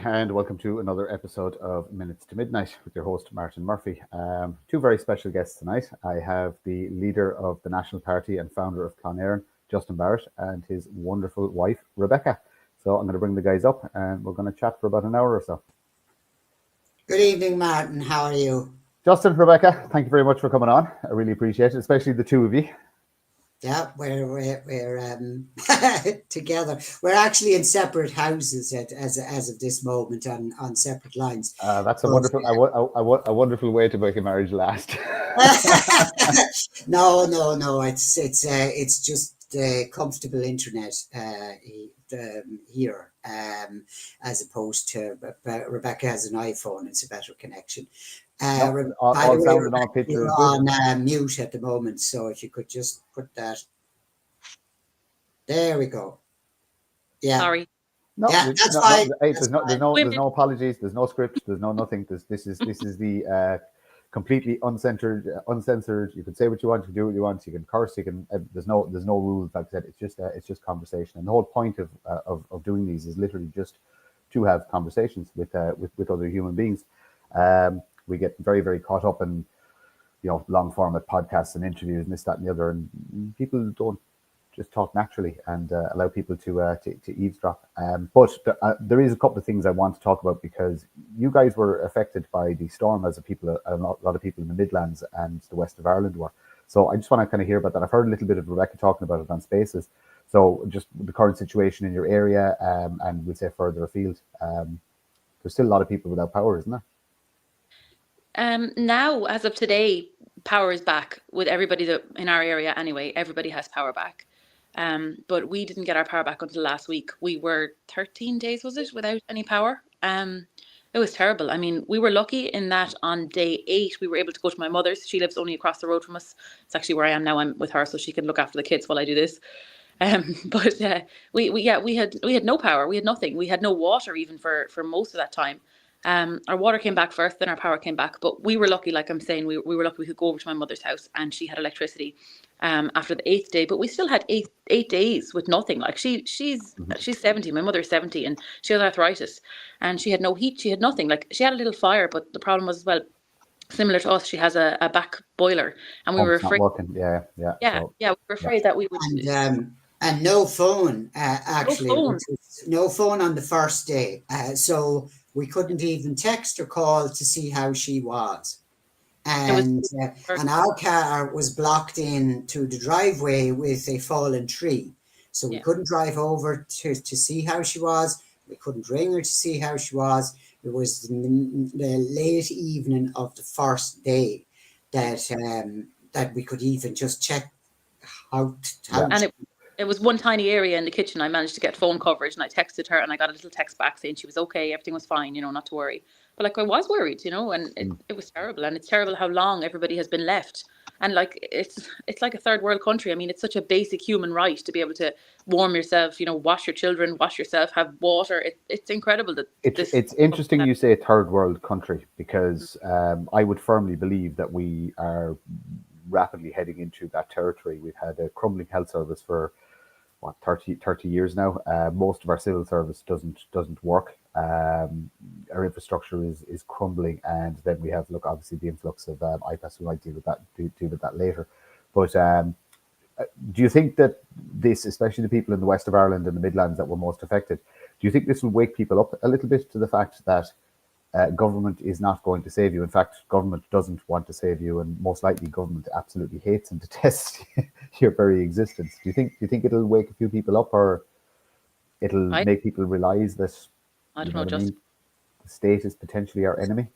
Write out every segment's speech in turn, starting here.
and welcome to another episode of Minutes to Midnight with your host, Martin Murphy. Two very special guests tonight. I have the leader of the National Party and founder of Clonaireann, Justin Barrett, and his wonderful wife, Rebecca. So I'm going to bring the guys up and we're going to chat for about an hour or so. Good evening, Martin. How are you? Justin, Rebecca, thank you very much for coming on. I really appreciate it, especially the two of you. Yeah, we're together. We're actually in separate houses as of this moment on separate lines. That's a wonderful way to make a marriage last. No. It's just comfortable internet here, as opposed to Rebecca has an iPhone. It's a better connection. By the way, you're on mute at the moment, so if you could just put that. There we go. Yeah. Sorry. No, yeah, that's fine. There's no apologies. There's no script. There's no nothing. This is the completely uncensored. You can say what you want. You can do what you want. You can curse. You can. There's no rules. Like I said, it's just conversation. And the whole point of doing these is literally just to have conversations with other human beings. We get very, very caught up in, long format podcasts and interviews and this, that, and the other, and people don't just talk naturally and allow people to eavesdrop. But there is a couple of things I want to talk about because you guys were affected by the storm as a lot of people in the Midlands and the west of Ireland were. So I just want to kind of hear about that. I've heard a little bit of Rebecca talking about it on Spaces. So just the current situation in your area, and we'll say further afield. There's still a lot of people without power, isn't there? Now, as of today, power is back with everybody in our area anyway. Everybody has power back. But we didn't get our power back until last week. We were 13 days, was it, without any power? It was terrible. I mean, we were lucky in that on day 8, we were able to go to my mother's. She lives only across the road from us. It's actually where I am now. I'm with her, so she can look after the kids while I do this. But we had no power. We had nothing. We had no water even for most of that time. Our water came back first, then our power came back. But we were lucky, like I'm saying, we were lucky we could go over to my mother's house and she had electricity after the 8th day. But we still had eight days with nothing. Like she's 70, my mother's 70, and she has arthritis, and she had no heat, she had nothing. Like she had a little fire, but the problem was, well, similar to us, she has a back boiler, and we were afraid. Yeah. We were afraid that we would. And no phone, actually. No phone on the first day. So we couldn't even text or call to see how she was. And our car was blocked in to the driveway with a fallen tree. So we couldn't drive over to see how she was. We couldn't ring her to see how she was. It was the late evening of the first day that we could even just check how. And it was one tiny area in the kitchen. I managed to get phone coverage, and I texted her, and I got a little text back saying she was okay, everything was fine, not to worry. But like I was worried, and it was terrible. And it's terrible how long everybody has been left. And like it's like a third world country. I mean, it's such a basic human right to be able to warm yourself, wash your children, wash yourself, have water. It's incredible that it's interesting you say third world country, because I would firmly believe that we are rapidly heading into that territory. We've had a crumbling health service for 30 years now. Most of our civil service doesn't work. Our infrastructure is crumbling, and then we have obviously the influx of IPAS. We might deal with that later. But do you think that this, especially the people in the west of Ireland and the Midlands that were most affected, do you think this will wake people up a little bit to the fact that government is not going to save you? In fact, government doesn't want to save you, and most likely government absolutely hates and detests your very existence. Do you think it'll wake a few people up, or it'll make people realize that the state is potentially our enemy?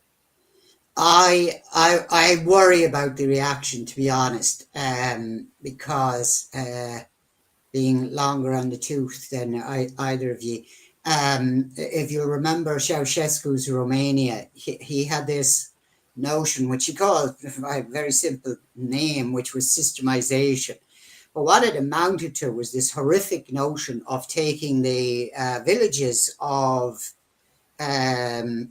I worry about the reaction, to be honest, because being longer on the tooth than either of you. If you remember Ceausescu's Romania, he had this notion, which he called a very simple name, which was systemization. But what it amounted to was this horrific notion of taking the villages of the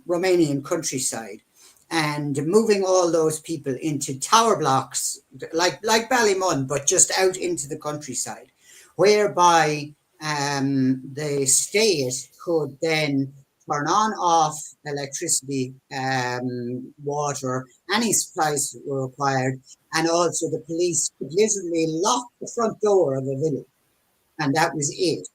Romanian countryside and moving all those people into tower blocks, like Ballymun, but just out into the countryside, whereby the state, could then turn on, off electricity, water, any supplies that were required, and also the police could literally lock the front door of a village, and that was it.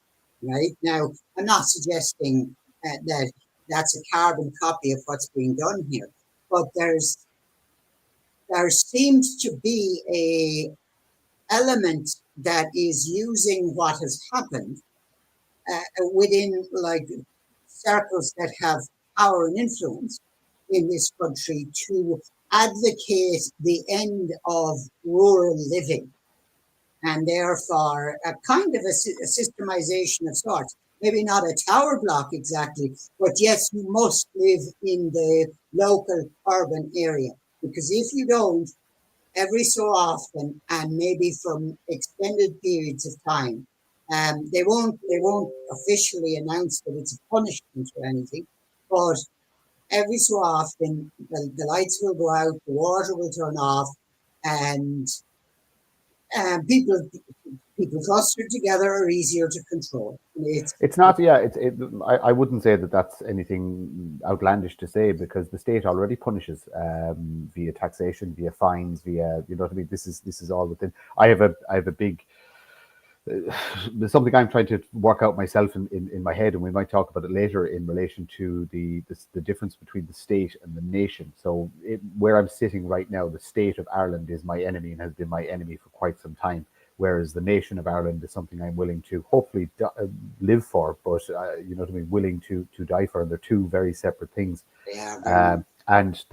Right now, I'm not suggesting that that's a carbon copy of what's being done here, but there seems to be a element that is using what has happened within like circles that have power and influence in this country to advocate the end of rural living, and therefore a kind of a systemization of sorts. Maybe not a tower block exactly, but yes, you must live in the local urban area, because if you don't, every so often, and maybe from extended periods of time, they won't officially announce that it's a punishment or anything, but every so often the lights will go out, the water will turn off, and people clustered together are easier to control. It's not, yeah. I wouldn't say that that's anything outlandish to say, because the state already punishes via taxation, via fines, via, you know what I mean. This is all within. I have a big. There's something I'm trying to work out myself in my head, and we might talk about it later in relation to the difference between the state and the nation. So where I'm sitting right now, the state of Ireland is my enemy and has been my enemy for quite some time, whereas the nation of Ireland is something I'm willing to hopefully live for, but you know what I mean, willing to die for, and they're two very separate things. Yeah, and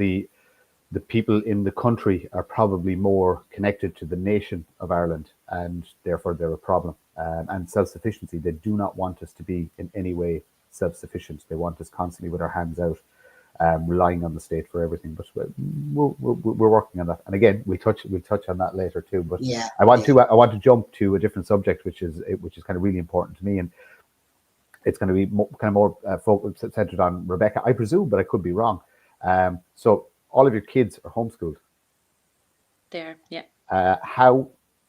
the people in the country are probably more connected to the nation of Ireland, and therefore they're a problem. And self-sufficiency, they do not want us to be in any way self-sufficient. They want us constantly with our hands out, relying on the state for everything. But we're working on that. And again, we'll touch on that later too. But yeah, I want to jump to a different subject, which is kind of really important to me, and it's going to be kind of more focused, centered on Rebecca, I presume, but I could be wrong. So all of your kids are homeschooled. There, yeah. How,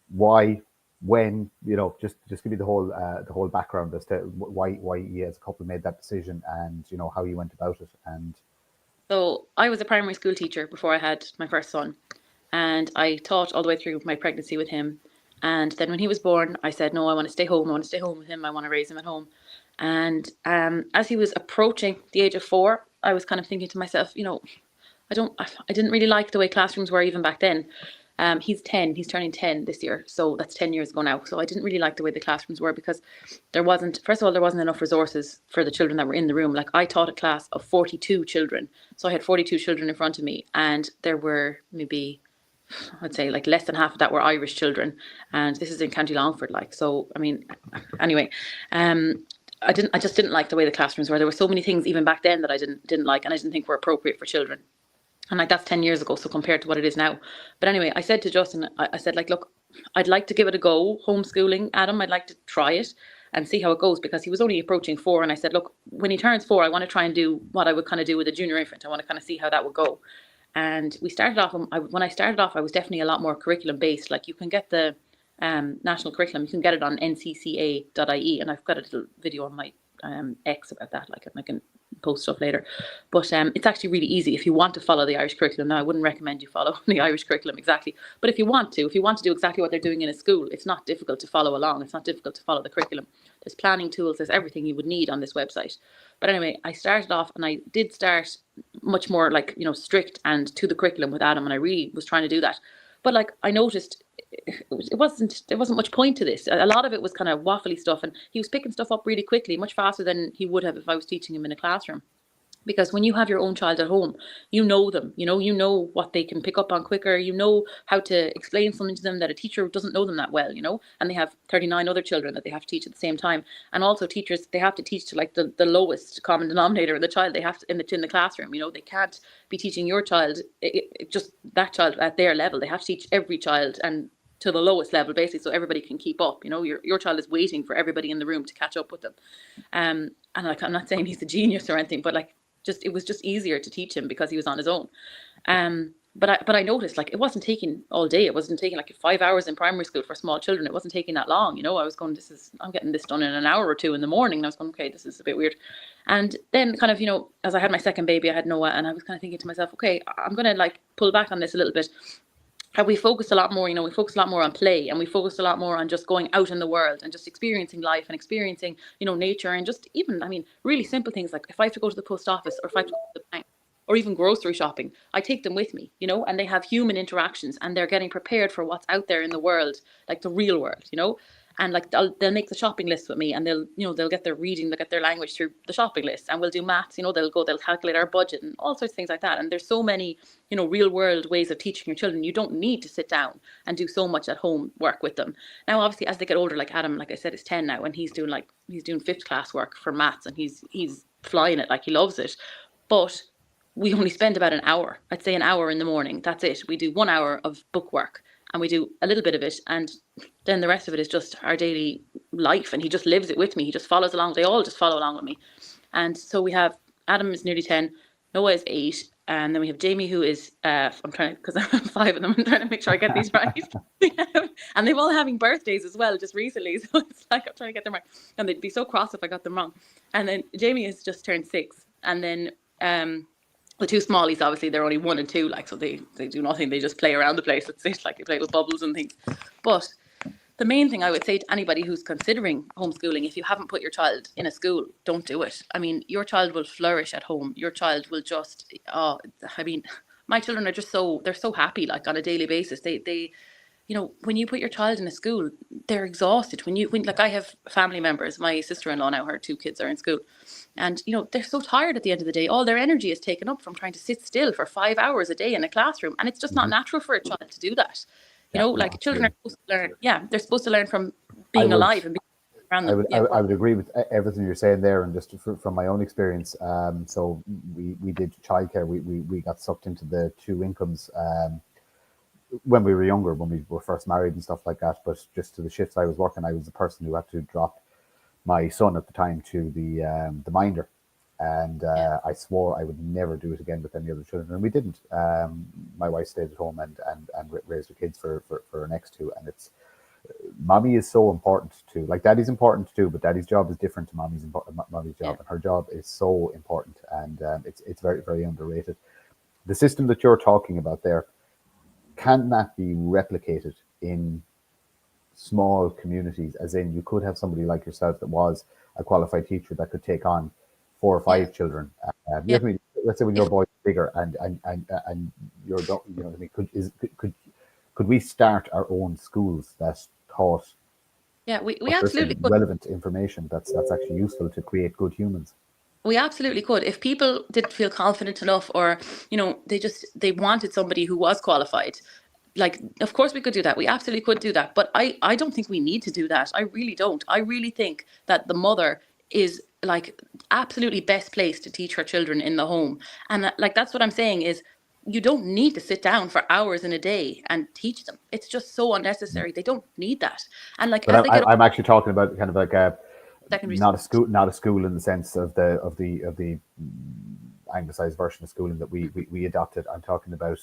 why, when? You know, just give me the whole background as to why you as a couple made that decision, and you know how you went about it. And so I was a primary school teacher before I had my first son, and I taught all the way through my pregnancy with him. And then when he was born, I said, no, I want to stay home. I want to stay home with him. I want to raise him at home. And as he was approaching the age of 4, I was kind of thinking to myself, you know, I didn't really like the way classrooms were even back then. He's 10, he's turning 10 this year. So that's 10 years ago now. So I didn't really like the way the classrooms were, because first of all, there wasn't enough resources for the children that were in the room. Like, I taught a class of 42 children. So I had 42 children in front of me, and there were maybe, I'd say, like less than half of that were Irish children. And this is in County Longford. Like, so, I mean, anyway, I just didn't like the way the classrooms were. There were so many things even back then that I didn't like, and I didn't think were appropriate for children. And like, that's 10 years ago, so compared to what it is now. But anyway, I said to Justin, I said, like, look, I'd like to give it a go, homeschooling Adam. I'd like to try it and see how it goes, because he was only approaching 4. And I said, look, when he turns 4, I want to try and do what I would kind of do with a junior infant. I want to kind of see how that would go. And we started off, when I started off, I was definitely a lot more curriculum based. Like, you can get the national curriculum, you can get it on ncca.ie. And I've got a little video on my X about that. Like, I can post stuff later, but it's actually really easy if you want to follow the Irish curriculum. Now, I wouldn't recommend you follow the Irish curriculum exactly, but if you want to do exactly what they're doing in a school, it's not difficult to follow along. It's not difficult to follow the curriculum. There's planning tools, there's everything you would need on this website. But anyway, I started off, and I did start much more, like, you know, strict and to the curriculum with Adam, and I really was trying to do that. But like, I noticed there wasn't much point to this. A lot of it was kind of waffly stuff, and he was picking stuff up really quickly, much faster than he would have if I was teaching him in a classroom. Because when you have your own child at home, you know them, you know what they can pick up on quicker, you know how to explain something to them that a teacher doesn't know them that well, you know, and they have 39 other children that they have to teach at the same time. And also, teachers, they have to teach to like the lowest common denominator in the child. They have to, in the classroom, you know, they can't be teaching your child, just that child at their level. They have to teach every child, and to the lowest level, basically, so everybody can keep up. You know, your child is waiting for everybody in the room to catch up with them. And like, I'm not saying he's a genius or anything, but like, it was just easier to teach him because he was on his own. But I noticed, like, it wasn't taking all day. It wasn't taking like 5 hours in primary school for small children. It wasn't taking that long. I was going, I'm getting this done in an hour or two in the morning. And I was going, okay, this is a bit weird. And then kind of, as I had my second baby, I had Noah, and I was kind of thinking to myself, okay, I'm going to like pull back on this a little bit. And we focused a lot more, we focused a lot more on play, and we focused a lot more on just going out in the world and just experiencing life and experiencing, nature, and just even, really simple things like if I have to go to the post office, or if I have to go to the bank, or even grocery shopping, I take them with me, and they have human interactions, and they're getting prepared for what's out there in the world, like the real world, and like they'll make the shopping list with me, and they'll get their reading, they'll get their language through the shopping list, and we'll do maths, they'll calculate our budget and all sorts of things like that. And there's so many, real world ways of teaching your children. You don't need to sit down and do so much at home work with them. Now, obviously, as they get older, like Adam, like I said, is 10 now, and he's doing fifth class work for maths, and he's flying it, like he loves it. But we only spend about an hour, I'd say an hour in the morning. That's it. We do 1 hour of book work, and we do a little bit of it, and then the rest of it is just our daily life, and he just lives it with me. He just follows along. They all just follow along with me. And so we have Adam is nearly 10, Noah is 8, and then we have Jamie, who is I'm trying, because I'm 5 of them, I'm trying to make sure I get these right. And they've all having birthdays as well just recently, so it's like I'm trying to get them right, and they'd be so cross if I got them wrong. And then Jamie has just turned 6, and then the two smallies, obviously, they're only 1 and 2, like, so they do nothing. They just play around the place. It's like they play with bubbles and things. But the main thing I would say to anybody who's considering homeschooling, if you haven't put your child in a school, don't do it. Your child will flourish at home. Your child will just, my children are just they're so happy, like, on a daily basis. They when you put your child in a school, they're exhausted. When like, I have family members, my sister-in-law now, her 2 kids are in school, and they're so tired at the end of the day. All their energy is taken up from trying to sit still for 5 hours a day in a classroom, and it's just not natural for a child to do that. Like, children are supposed to learn. Yeah, they're supposed to learn from being alive and being around them. I would agree with everything you're saying there, and just from my own experience. So we did childcare. We got sucked into the 2 incomes when we were younger, when we were first married and stuff like that. But just to the shifts I was working, I was the person who had to drop my son at the time to the minder, and I swore I would never do it again with any other children, and we didn't. My wife stayed at home and raised the kids for her next 2, and it's mommy is so important too. Like, daddy's important too, but daddy's job is different to mommy's job, and her job is so important, and it's very, very underrated. The system that you're talking about there, can that be replicated in small communities? As in, you could have somebody like yourself that was a qualified teacher that could take on 4 or 5 children. You know what I mean? Let's say when your boy's bigger and you're, what I mean? Could we start our own schools that taught? Yeah, we absolutely could. Relevant information that's actually useful to create good humans. We absolutely could. If people didn't feel confident enough, or they wanted somebody who was qualified, like, of course we could do that. We absolutely could do that. But I don't think we need to do that. I really don't. I really think that the mother is, like, absolutely best placed to teach her children in the home. And like, that's what I'm saying is, you don't need to sit down for hours in a day and teach them. It's just so unnecessary. They don't need that. And like, but I'm actually talking about kind of like not a school in the sense of the anglicized version of schooling that we adopted. I'm talking about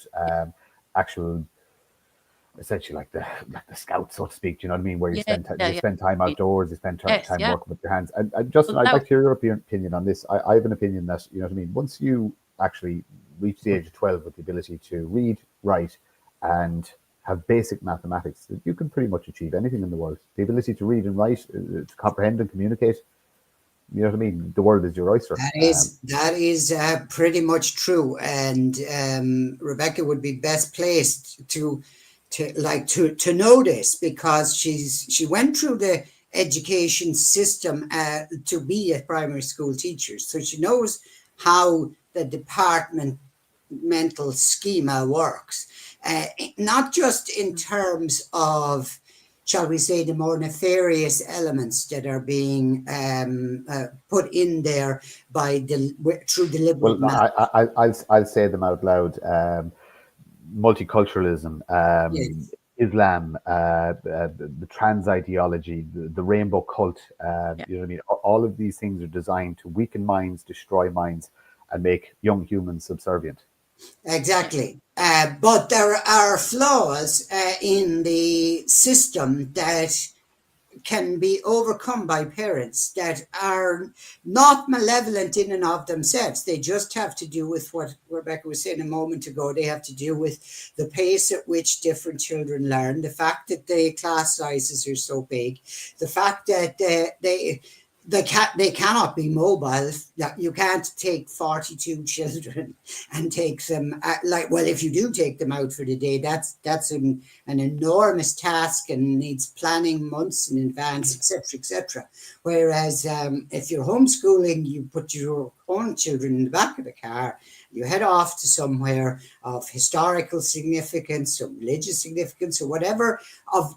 actual, essentially like the scouts, so to speak. Do you know what I mean? Where you spend time outdoors, you spend time working with your hands. And Justin, I'd like to hear your opinion on this. I have an opinion that, you know what I mean, once you actually reach the age of 12 with the ability to read, write, and have basic mathematics, you can pretty much achieve anything in the world. The ability to read and write, to comprehend and communicate, you know what I mean? The world is your oyster. That is pretty much true. And Rebecca would be best placed to know this, because she went through the education system to be a primary school teacher. So she knows how the departmental schema works. Not just in terms of, shall we say, the more nefarious elements that are being put in there through deliberate. Well, I'll say them out loud. Multiculturalism, Islam, the trans ideology, the rainbow cult. You know what I mean? All of these things are designed to weaken minds, destroy minds, and make young humans subservient. Exactly. But there are flaws in the system that can be overcome by parents that are not malevolent in and of themselves. They just have to do with what Rebecca was saying a moment ago. They have to do with the pace at which different children learn, the fact that the class sizes are so big, the fact that they cannot be mobile. You can't take 42 children and take them if you do take them out for the day, that's an enormous task and needs planning months in advance, etc., etc. Whereas if you're homeschooling, you put your own children in the back of the car, you head off to somewhere of historical significance or religious significance or whatever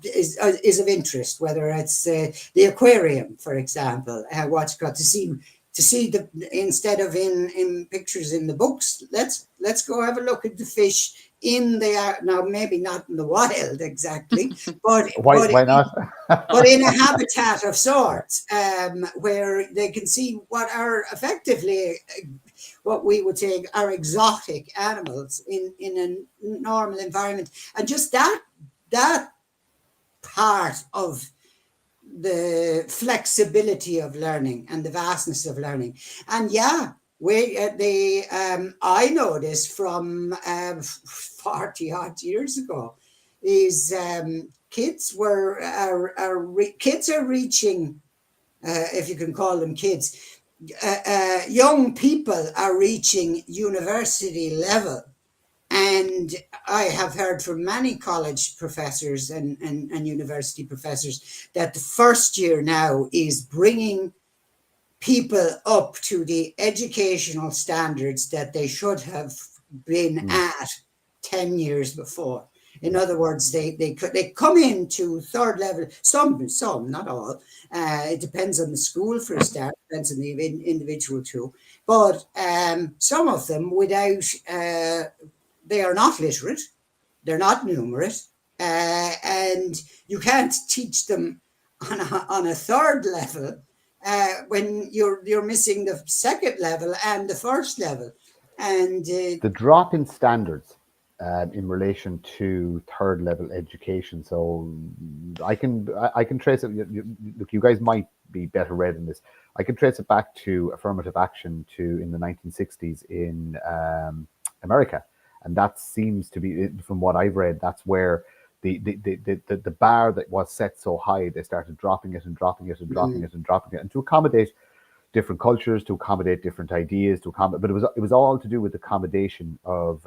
is of interest, whether it's the aquarium, for example, what's got to see the, instead of in pictures in the books, let's go have a look at the fish in the now maybe not in the wild exactly, but Why not? but in a habitat of sorts, where they can see what are effectively what we would say are exotic animals in a normal environment, and just that part of the flexibility of learning and the vastness of learning. And yeah, I know this from 40 odd years ago, is kids are reaching, if you can call them kids, young people are reaching university level. And I have heard from many college professors and university professors that the first year now is bringing people up to the educational standards that they should have been at 10 years before. In other words, they come into third level, some, not all. It depends on the school for a start, depends on the individual too. But some of them without, they are not literate, they're not numerate, and you can't teach them on a third level when you're missing the second level and the first level. And the drop in standards in relation to third level education. So I can trace it. Look, you guys might be better read in this. I can trace it back to affirmative action in the 1960s in America, and that seems to be, from what I've read, that's where the bar that was set so high, they started dropping it and dropping it and dropping it and dropping it, and to accommodate different cultures, to accommodate different ideas, but it was all to do with accommodation of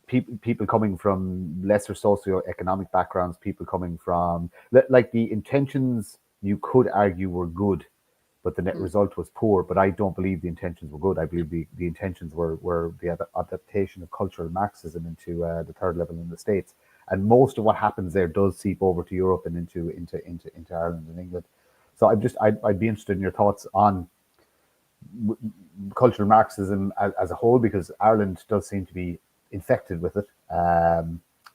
people coming from lesser socioeconomic backgrounds, people coming from, like, the intentions you could argue were good, but the net result was poor. But I don't believe the intentions were good. I believe the intentions were the adaptation of cultural Marxism into the third level in the States. And most of what happens there does seep over to Europe and into Ireland and England. So I'd be interested in your thoughts on cultural Marxism as a whole, because Ireland does seem to be infected with it.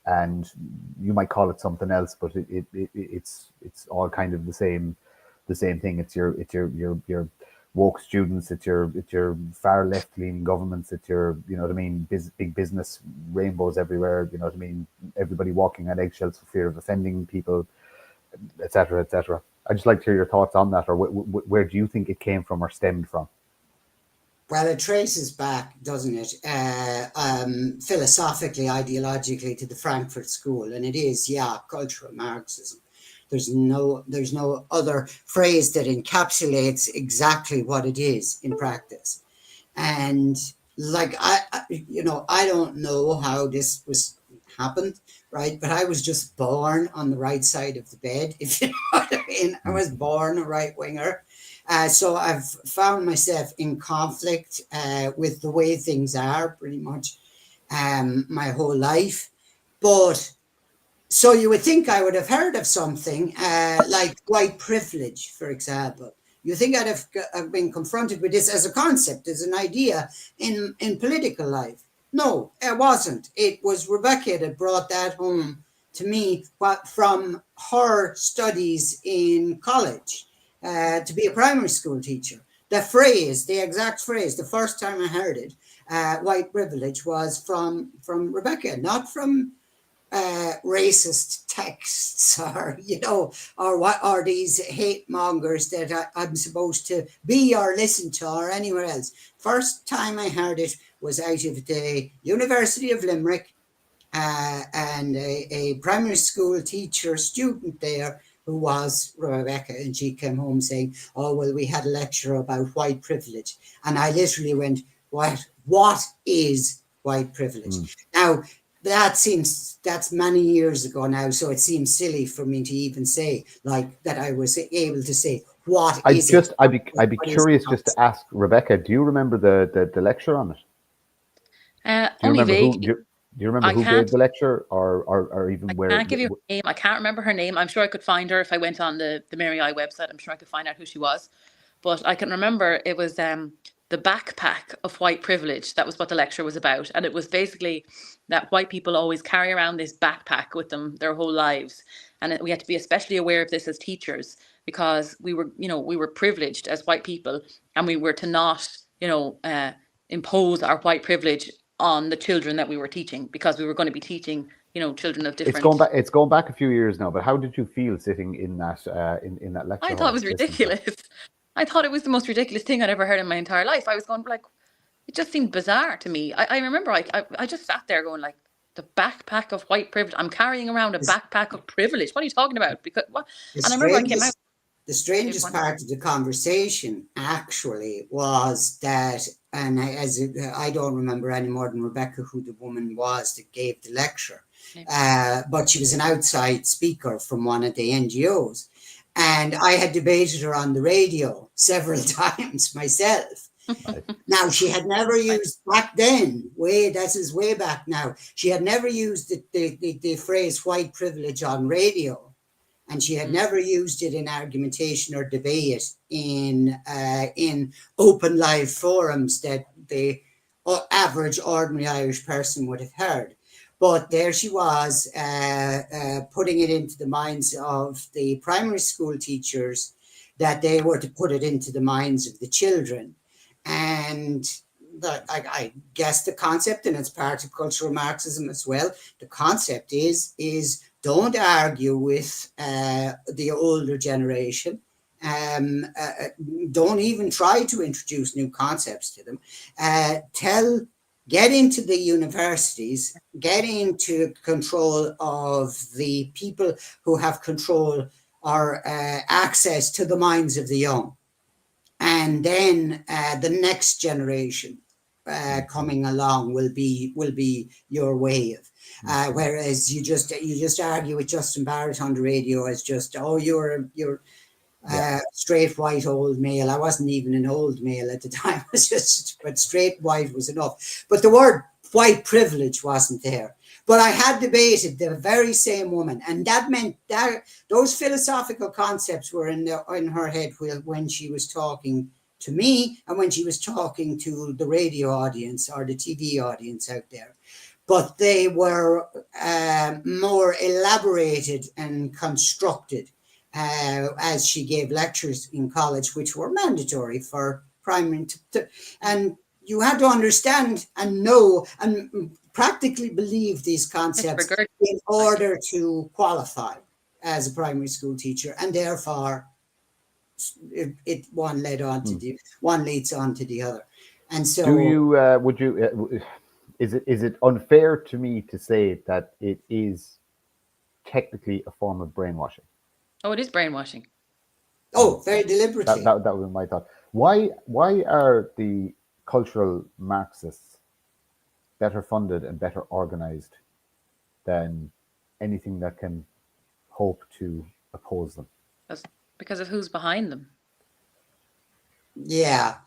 And you might call it something else, but it's all kind of the same thing. It's your woke students, it's your far left leaning governments, it's your, you know what I mean, big business, rainbows everywhere, you know what I mean, everybody walking on eggshells for fear of offending people, etc., etc. I'd just like to hear your thoughts on that, or where do you think it came from or stemmed from? Well, it traces back, doesn't it, philosophically, ideologically, to the Frankfurt School, and it is, cultural Marxism. There's no other phrase that encapsulates exactly what it is in practice. And like I don't know how this was happened, right? But I was just born on the right side of the bed, if you know what I mean. I was born a right winger. So I've found myself in conflict with the way things are pretty much my whole life. But so you would think I would have heard of something like white privilege, for example. You think I'd have been confronted with this as a concept, as an idea in political life. No, it wasn't. It was Rebecca that brought that home to me from her studies in college to be a primary school teacher. the phrase, the exact phrase, the first time I heard it, white privilege, was from Rebecca, not from racist texts or, you know, or these hate mongers that I'm supposed to be or listen to or anywhere else. First time I heard it was out of the University of Limerick, and a primary school teacher student there who was Rebecca, and she came home saying, oh, well, we had a lecture about white privilege. And I literally went, what is white privilege? Now, that's many years ago now, so it seems silly for me to even say like that I was able to say what is it. I'd be curious just to ask Rebecca, do you remember the lecture on it? Only vaguely. Do you remember who gave the lecture or even where? I can't give you her name. I can't remember her name. I'm sure I could find her if I went on the Mary I website. I'm sure I could find out who she was. But I can remember it was the backpack of white privilege. That was what the lecture was about. And it was basically that white people always carry around this backpack with them their whole lives. And we had to be especially aware of this as teachers, because we were privileged as white people, and we were to not, impose our white privilege on the children that we were teaching, because we were going to be teaching, children of different. It's going back a few years now, but how did you feel sitting in that in that lecture? I thought it was ridiculous. I thought it was the most ridiculous thing I'd ever heard in my entire life. I was going like, it just seemed bizarre to me. I remember I just sat there going like, the backpack of white privilege. I'm carrying around a backpack of privilege. What are you talking about? Because what? And I remember I came out. The strangest part of the conversation actually was that, and I don't remember any more than Rebecca who the woman was that gave the lecture, but she was an outside speaker from one of the NGOs. And I had debated her on the radio several times myself. Now, she had never used, back then, this is way back now, she had never used the phrase white privilege on radio. And she had never used it in argumentation or debate in open live forums that the average ordinary Irish person would have heard. But there she was, putting it into the minds of the primary school teachers that they were to put it into the minds of the children. And I guess the concept, and it's part of cultural Marxism as well, the concept is don't argue with the older generation. Don't even try to introduce new concepts to them. Get into the universities, get into control of the people who have control or access to the minds of the young. And then the next generation coming along will be your wave. Whereas you just argue with Justin Barrett on the radio as just, oh, you're straight white old male. I wasn't even an old male at the time. It was just, but straight white was enough. But the word white privilege wasn't there. But I had debated the very same woman, and that meant that those philosophical concepts were in her head when she was talking to me and when she was talking to the radio audience or the TV audience out there. But they were more elaborated and constructed as she gave lectures in college, which were mandatory for primary. And you had to understand and know and practically believe these concepts in order to qualify as a primary school teacher. And therefore, one leads on to the other. And so, is it unfair to me to say that it is technically a form of brainwashing? Oh, it is brainwashing. Oh, very deliberately. That was my thought. Why are the cultural Marxists better funded and better organized than anything that can hope to oppose them? That's because of who's behind them. Yeah.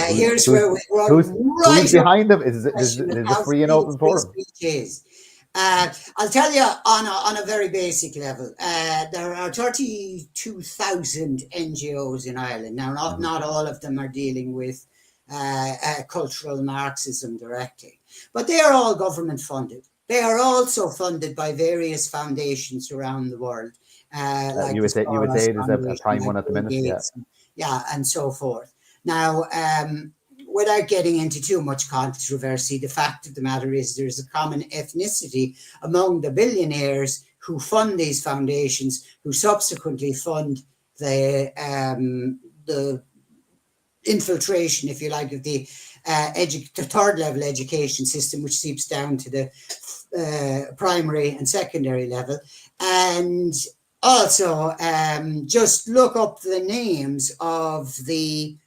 Here's where we run who's behind them? Is it free and open forum? I'll tell you on a very basic level. There are 32,000 NGOs in Ireland. Now, not all of them are dealing with cultural Marxism directly, but they are all government funded. They are also funded by various foundations around the world. Like USAID is a prime one at the minute. And so forth. Now, without getting into too much controversy, the fact of the matter is there's a common ethnicity among the billionaires who fund these foundations, who subsequently fund the infiltration, if you like, of the third level education system, which seeps down to the primary and secondary level. And also, just look up the names of the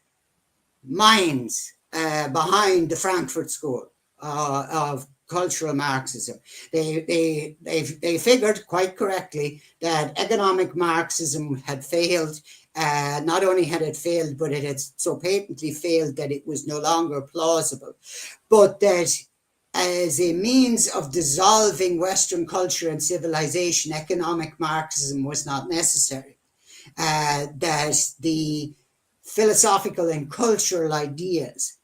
minds behind the Frankfurt School of cultural Marxism. They figured quite correctly that economic Marxism had failed. Not only had it failed, but it had so patently failed that it was no longer plausible. But that as a means of dissolving Western culture and civilization, economic Marxism was not necessary. That the philosophical and cultural ideas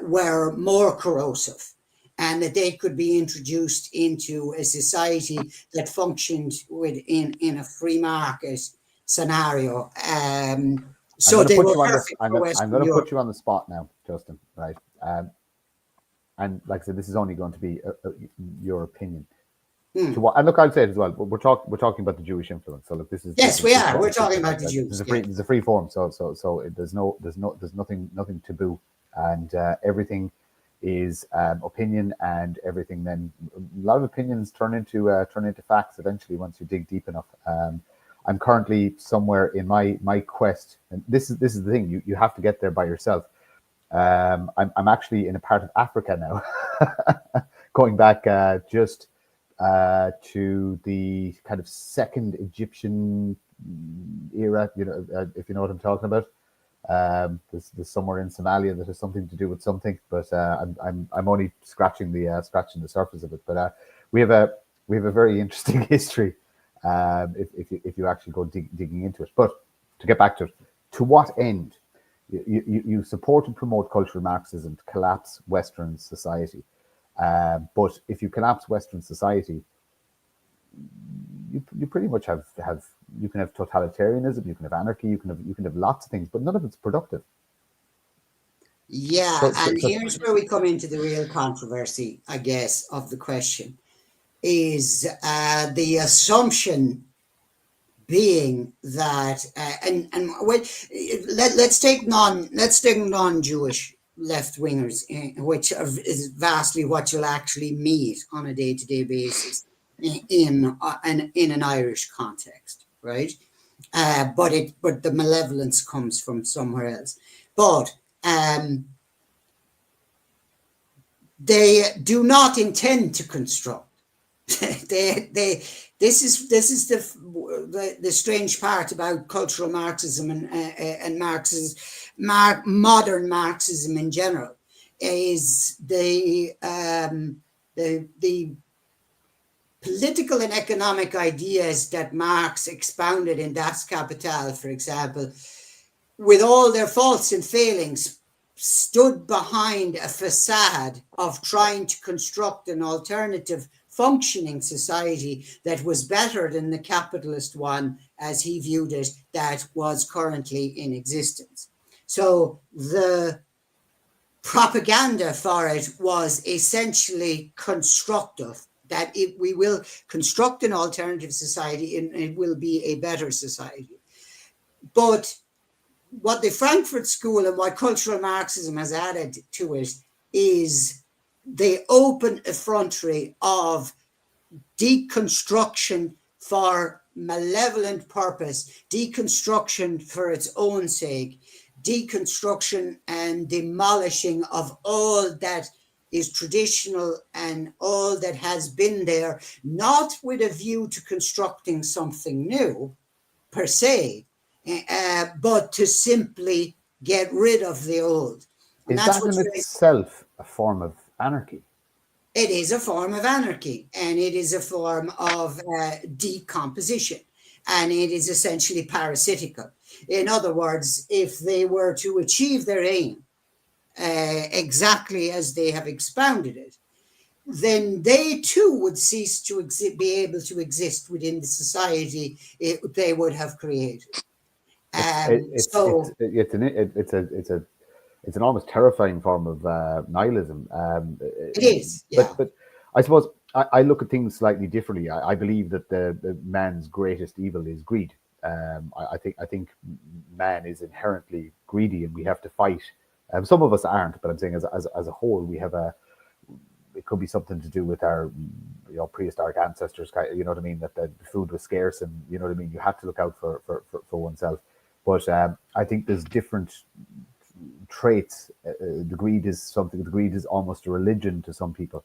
were more corrosive, and that they could be introduced into a society that functioned in a free market scenario. So they were perfect for Western I'm going to Europe. put you on the spot now, Justin. Right, and like I said, this is only going to be your opinion. To what, and look, I'll say it as well. We're talking about the Jewish influence. So look, this is we are. We're talking about the Jews. This is a free form. So there's nothing taboo, and everything is opinion, and everything. Then a lot of opinions turn into facts eventually once you dig deep enough. I'm currently somewhere in my quest, and this is the thing. You have to get there by yourself. I'm actually in a part of Africa now, going back just to the kind of second Egyptian era, if you know what I'm talking about. There's somewhere in Somalia that has something to do with something, but I'm only scratching the surface of it. But we have a very interesting history if you actually go digging into it. But to get back to it, to what end? You support and promote cultural Marxism to collapse Western society. But if you collapse Western society, you pretty much have you can have totalitarianism, you can have anarchy, you can have lots of things, but none of it's productive. Yeah, and here's where we come into the real controversy, I guess, of the question, is the assumption being that let's take non-Jewish left wingers, which is vastly what you'll actually meet on a day-to-day basis in an Irish context, right? But the malevolence comes from somewhere else. But they do not intend to construct. This is the strange part about cultural Marxism and modern Marxism in general, is the political and economic ideas that Marx expounded in Das Kapital, for example, with all their faults and failings, stood behind a facade of trying to construct an alternative functioning society that was better than the capitalist one, as he viewed it, that was currently in existence. So the propaganda for it was essentially constructive, that we will construct an alternative society and it will be a better society. But what the Frankfurt School and what cultural Marxism has added to it is the open effrontery of deconstruction for malevolent purpose, deconstruction for its own sake, deconstruction and demolishing of all that is traditional and all that has been there, not with a view to constructing something new per se, but to simply get rid of the old. And is that in itself a form of anarchy? It is a form of anarchy, and it is a form of decomposition, and it is essentially parasitical. In other words, if they were to achieve their aim exactly as they have expounded it, then they too would cease to be able to exist within the society they would have created. So It's an almost terrifying form of nihilism. it is, yeah. But I suppose I look at things slightly differently. I believe that the man's greatest evil is greed. I think man is inherently greedy, and we have to fight. Some of us aren't, but I'm saying as a whole, we have a. It could be something to do with our, prehistoric ancestors. You know what I mean? That the food was scarce, and you know what I mean. You have to look out for oneself. But I think there's different traits. The greed is something. The greed is almost a religion to some people,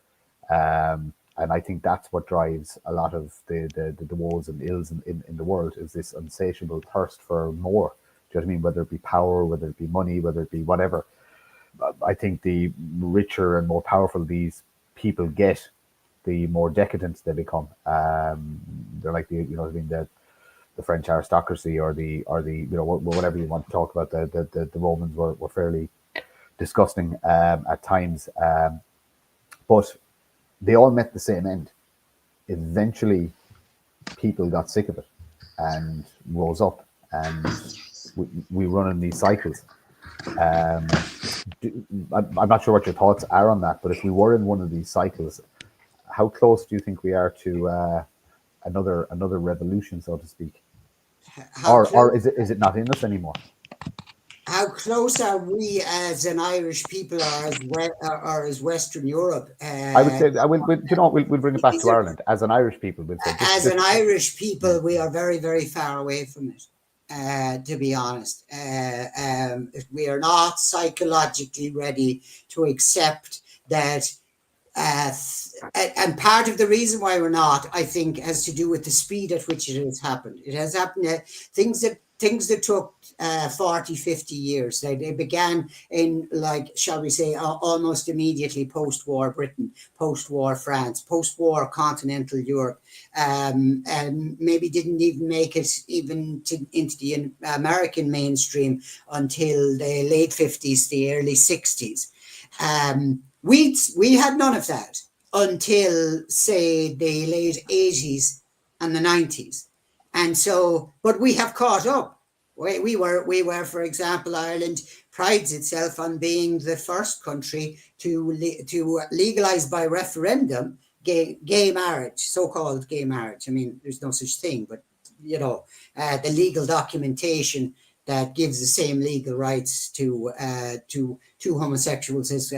and I think that's what drives a lot of the woes and ills in the world, is this insatiable thirst for more. Do you know what I mean? Whether it be power, whether it be money, whether it be whatever. I think the richer and more powerful these people get, the more decadent they become. They're like the French aristocracy, or the whatever you want to talk about. The Romans were fairly disgusting at times, but they all met the same end. Eventually, people got sick of it and rose up, and we run in these cycles. I'm not sure what your thoughts are on that, but if we were in one of these cycles, how close do you think we are to another revolution, so to speak? Or is it not in us anymore? How close are we as an Irish people, or as Western Europe? I would say we'll bring it back to Ireland. As an Irish people, we'll say an Irish people, we are very, very far away from it. To be honest, we are not psychologically ready to accept that. And part of the reason why we're not, I think, has to do with the speed at which it has happened. It has happened things that took 40, 50 years. They began in, like, shall we say, almost immediately post-war Britain, post-war France, post-war continental Europe, and maybe didn't even make it even into the American mainstream until the late 50s, the early 60s. We had none of that until, say, the late 80s and the 90s. And so, but we have caught up. We were, for example, Ireland prides itself on being the first country to legalize by referendum gay marriage, so-called gay marriage. I mean, there's no such thing, but the legal documentation that gives the same legal rights to homosexuals as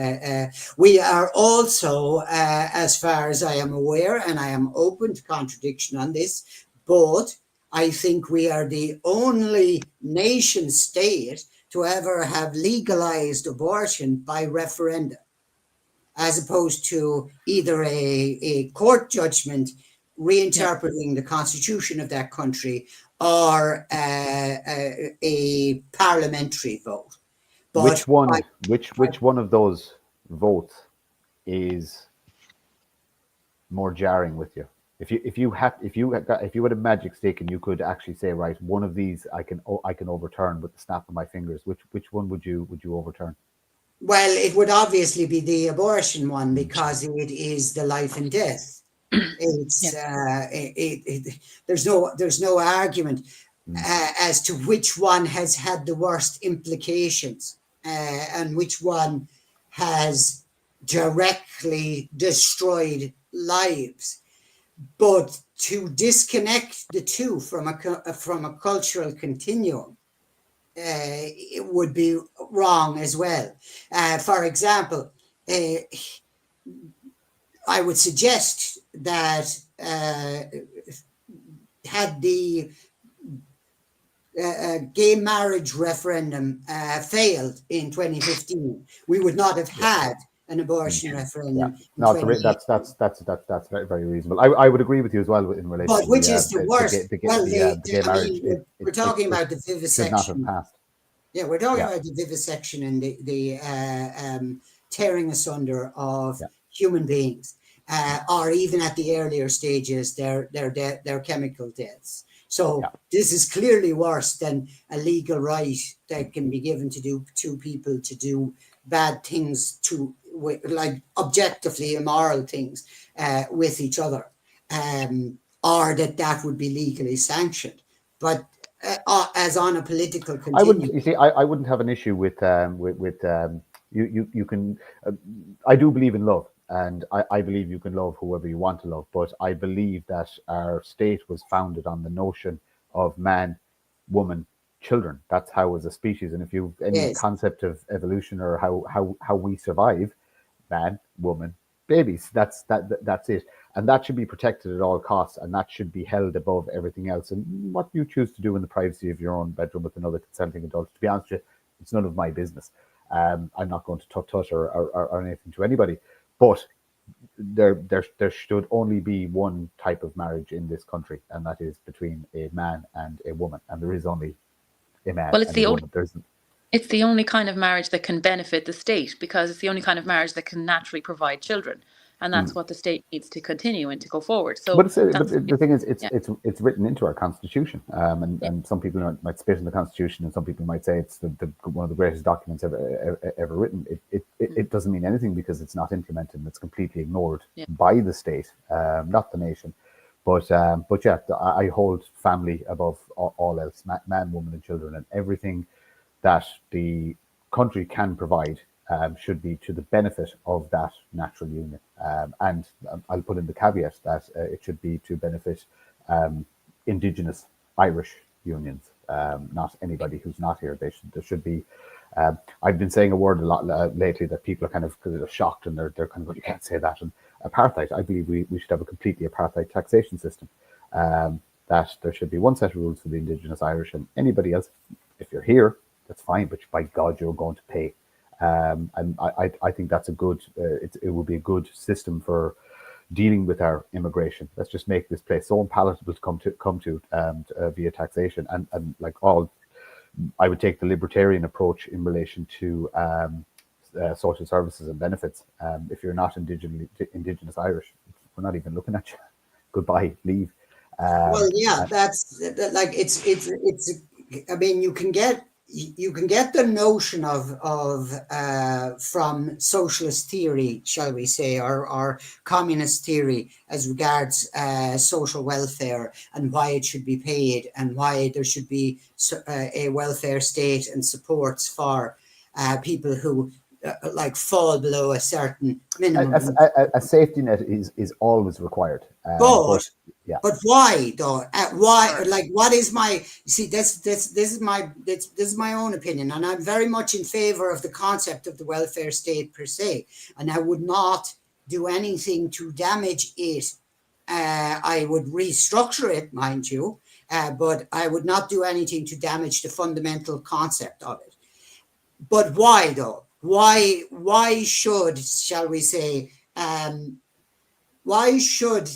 we are also, as far as I am aware, and I am open to contradiction on this, but I think we are the only nation state to ever have legalized abortion by referendum, as opposed to either a court judgment reinterpreting the constitution of that country, or a parliamentary vote. But which one of those votes is more jarring with you? If you had a magic stick and you could actually say, right, one of these I can overturn with the snap of my fingers, which one would you overturn? Well, it would obviously be the abortion one, because it is the life and death. It's there's no argument as to which one has had the worst implications, and which one has directly destroyed lives. But to disconnect the two from a cultural continuum, it would be wrong as well. For example, I would suggest that had the gay marriage referendum failed in 2015, we would not have had an abortion referendum. No, that's very, very reasonable. I would agree with you as well in relation. But which is the worst? The gay marriage. We're talking about the vivisection. Should not have passed. Yeah, we're talking about the vivisection and the tearing asunder of human beings, or even at the earlier stages, their chemical deaths. So this is clearly worse than a legal right that can be given to two people to do bad things, like objectively immoral things with each other, or that would be legally sanctioned. But as on a political I continuum. wouldn't. You see, I wouldn't have an issue with you can. I do believe in love, and I believe you can love whoever you want to love. But I believe that our state was founded on the notion of man, woman, children. That's how as a species. And if you've any Yes. concept of evolution or how we survive, man, woman, babies. That's it, and that should be protected at all costs, and that should be held above everything else. And what you choose to do in the privacy of your own bedroom with another consenting adult, to be honest with you, it's none of my business. I'm not going to tut or anything to anybody, but there should only be one type of marriage in this country, and that is between a man and a woman, and there is only a man Well, it's and the a only woman. There's it's the only kind of marriage that can benefit the state, because it's the only kind of marriage that can naturally provide children, and that's what the state needs to continue and to go forward. So But that's the thing is, yeah, it's written into our constitution, and yeah. some people might spit in the constitution, and some people might say it's one of the greatest documents ever written. It doesn't mean anything because it's not implemented, and it's completely ignored Yeah. by the state, not the nation. But yeah, I hold family above all else, man, woman, and children, and everything that the country can provide should be to the benefit of that natural union. And I'll put in the caveat that it should be to benefit Indigenous Irish unions, not anybody who's not here. There should be. I've been saying a word a lot lately that people are kind of shocked, and they're kind of going, you can't say that. And apartheid, I believe we should have a completely apartheid taxation system. That there should be one set of rules for the Indigenous Irish, and anybody else, if you're here, that's fine, but by God, you're going to pay. And I think that's a good. It will be a good system for dealing with our immigration. Let's just make this place so unpalatable to come to via taxation, and like all, I would take the libertarian approach in relation to social services and benefits. If you're not Indigenous Irish, we're not even looking at you. Goodbye, leave. Well, yeah, that's like it's. I mean, you can get the notion of from socialist theory, shall we say, or communist theory as regards social welfare and why it should be paid and why there should be a welfare state and supports for people who like fall below a certain minimum. A safety net is always required. But why though? Why? Like, what is my? See, this is my own opinion, and I'm very much in favor of the concept of the welfare state per se, and I would not do anything to damage it. I would restructure it, mind you, but I would not do anything to damage the fundamental concept of it. But why though? Why should, shall we say, why should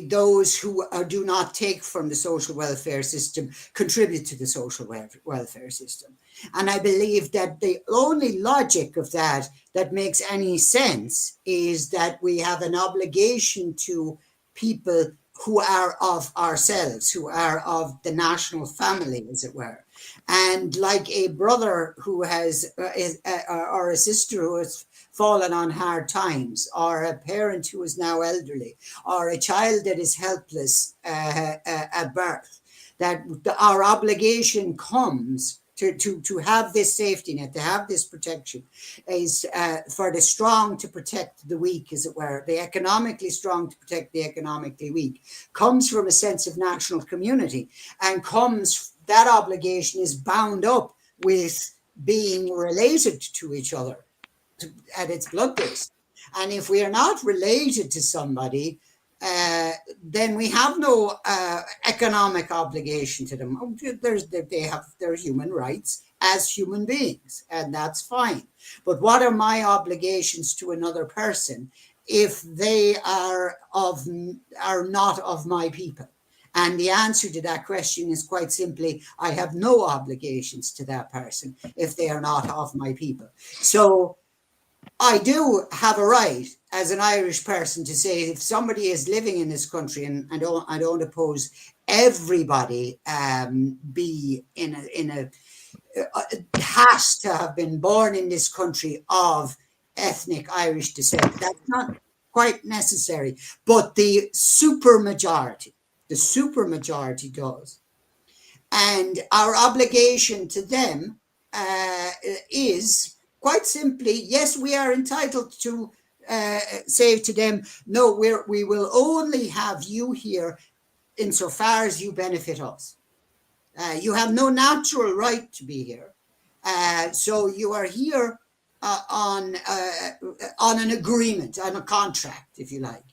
those who do not take from the social welfare system contribute to the social welfare system? And I believe that the only logic of that makes any sense is that we have an obligation to people who are of ourselves, who are of the national family, as it were. And like a brother who has, or a sister who has fallen on hard times, or a parent who is now elderly, or a child that is helpless at birth, that our obligation comes to have this safety net, to have this protection, is for the strong to protect the weak, as it were, the economically strong to protect the economically weak, comes from a sense of national community, and that obligation is bound up with being related to each other at its blood base. And if we are not related to somebody, then we have no economic obligation to them. They have their human rights as human beings, and that's fine. But what are my obligations to another person if they are not of my people? And the answer to that question is quite simply, I have no obligations to that person if they are not of my people. So I do have a right as an Irish person to say, if somebody is living in this country, and I don't oppose everybody be has to have been born in this country of ethnic Irish descent. That's not quite necessary, but the supermajority does. And our obligation to them is quite simply, yes, we are entitled to say to them, no, we will only have you here insofar as you benefit us. You have no natural right to be here. So you are here on an agreement, on a contract, if you like,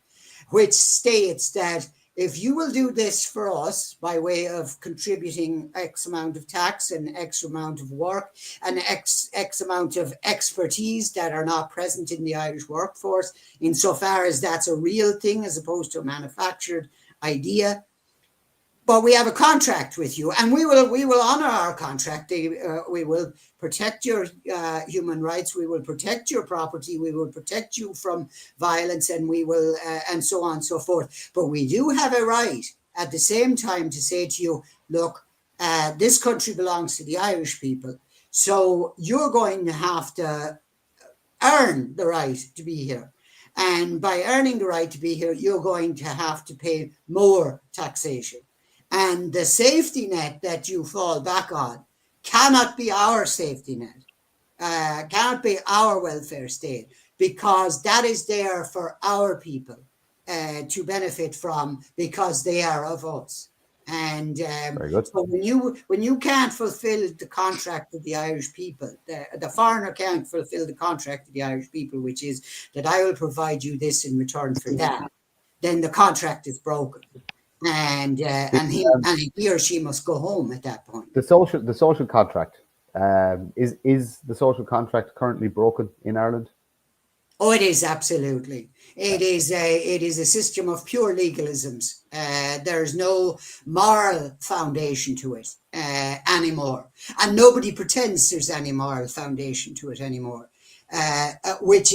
which states that if you will do this for us by way of contributing X amount of tax and X amount of work and X amount of expertise that are not present in the Irish workforce, insofar as that's a real thing as opposed to a manufactured idea, but we have a contract with you, and we will honor our contract. We will protect your human rights. We will protect your property. We will protect you from violence, and we will, and so on and so forth. But we do have a right at the same time to say to you, look, this country belongs to the Irish people, so you're going to have to earn the right to be here. And by earning the right to be here, you're going to have to pay more taxation. And the safety net that you fall back on cannot be our safety net, cannot be our welfare state, because that is there for our people to benefit from, because they are of us. And so when you can't fulfill the contract of the Irish people, the foreigner can't fulfill the contract of the Irish people, which is that I will provide you this in return for that, then the contract is broken. And he or she must go home at that point. The social contract is the social contract currently broken in Ireland? Oh, it is, absolutely. It is a system of pure legalisms. There's no moral foundation to it anymore, and nobody pretends there's any moral foundation to it anymore, which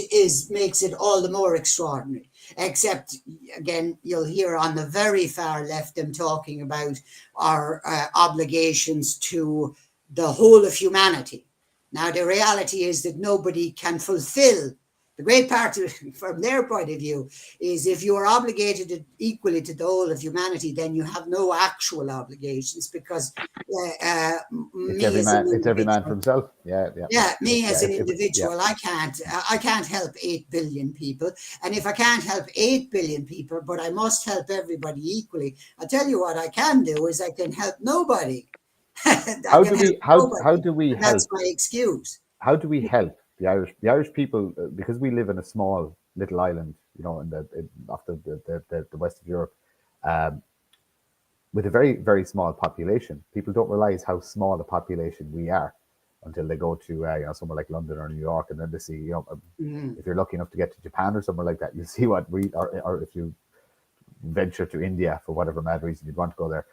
makes it all the more extraordinary. Except, again, you'll hear on the very far left them talking about our obligations to the whole of humanity. Now, the reality is that nobody can fulfill. The great part of, from their point of view, is if you are obligated equally to the whole of humanity, then you have no actual obligations, because it's every man for himself. Me as an individual, I can't help 8 billion people, and if I can't help 8 billion people, but I must help everybody equally, I tell you what I can do is I can help nobody. How do we help? That's my excuse. How do we help the Irish people, because we live in a small little island, off the west of Europe, with a very, very small population. People don't realize how small a population we are until they go to somewhere like London or New York, and then they see, if you're lucky enough to get to Japan or somewhere like that, you see what or if you venture to India for whatever mad reason you'd want to go there,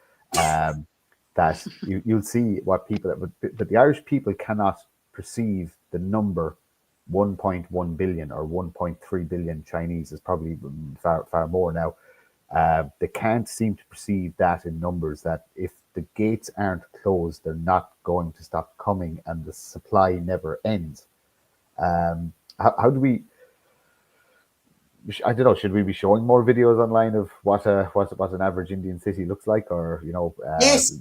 that you'll see what people. But the Irish people cannot perceive the number 1.1 billion or 1.3 billion Chinese is probably far more now. They can't seem to perceive that in numbers, that if the gates aren't closed, they're not going to stop coming, and the supply never ends. How do we? I don't know. Should we be showing more videos online of what an average Indian city looks like, or Yes.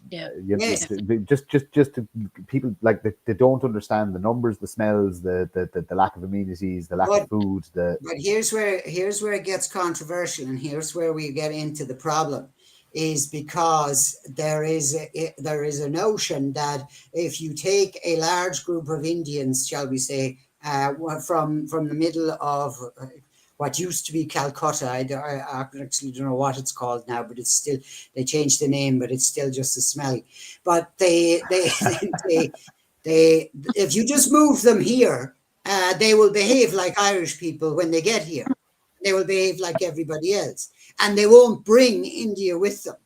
Yes. Just to people, like, they don't understand the numbers, the smells, the lack of amenities, the lack of food. But here's where it gets controversial, and here's where we get into the problem, is because there is a notion that if you take a large group of Indians, shall we say, from the middle of what used to be Calcutta. I actually don't know what it's called now, but it's still, they changed the name, but it's still just as smelly. But they if you just move them here, they will behave like Irish people when they get here. They will behave like everybody else, and they won't bring India with them.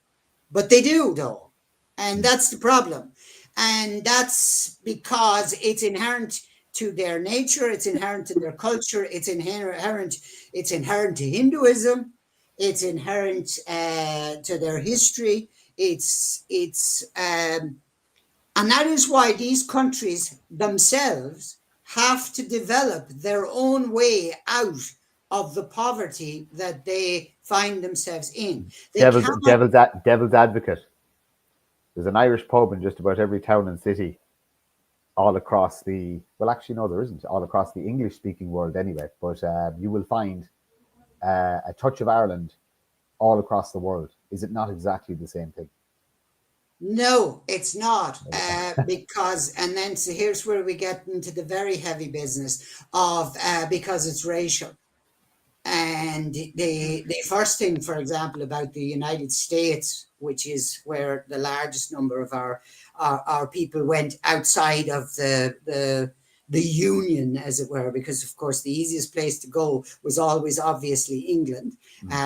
But they do, though, and that's the problem. And that's because it's inherent to their nature, it's inherent to their culture, it's inherent to Hinduism, it's inherent to their history. And that is why these countries themselves have to develop their own way out of the poverty that they find themselves in. Devil's advocate. There's an Irish pub in just about every town and city all across the, well, actually, no, there isn't, all across the English-speaking world anyway, but you will find a touch of Ireland all across the world. Is it not exactly the same thing? No, it's not, because, and then so here's where we get into the very heavy business of because it's racial. And the first thing, for example, about the United States, which is where the largest number of our people went outside of the union, as it were, because of course the easiest place to go was always obviously England.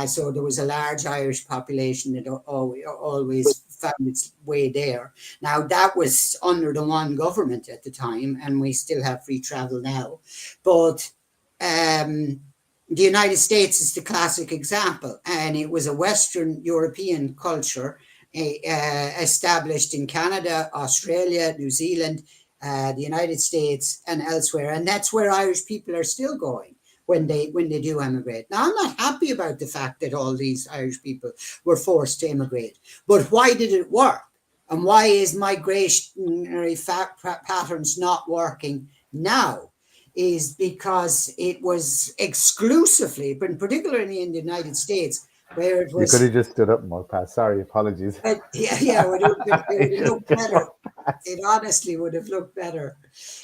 So there was a large Irish population that always found its way there. Now that was under the one government at the time, and we still have free travel now. But the United States is the classic example, and it was a Western European culture established in Canada, Australia, New Zealand, the United States, and elsewhere. And that's where Irish people are still going when they do emigrate. Now, I'm not happy about the fact that all these Irish people were forced to immigrate, but why did it work? And why is migratory patterns not working now? Is because it was exclusively, but particularly in the United States, where it was. You could have just stood up and walked past. Sorry, apologies. Yeah, it would have looked better. It honestly would have looked better.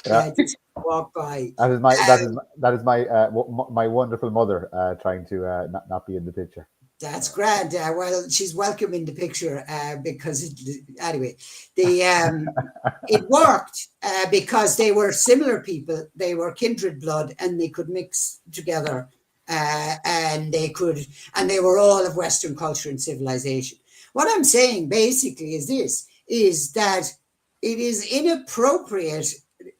Just walk by. That is my wonderful mother trying to not be in the picture. That's grand. Well, she's welcome in the picture because anyway, it worked because they were similar people. They were kindred blood, and they could mix together, and they were all of Western culture and civilization. What I'm saying basically is that it is inappropriate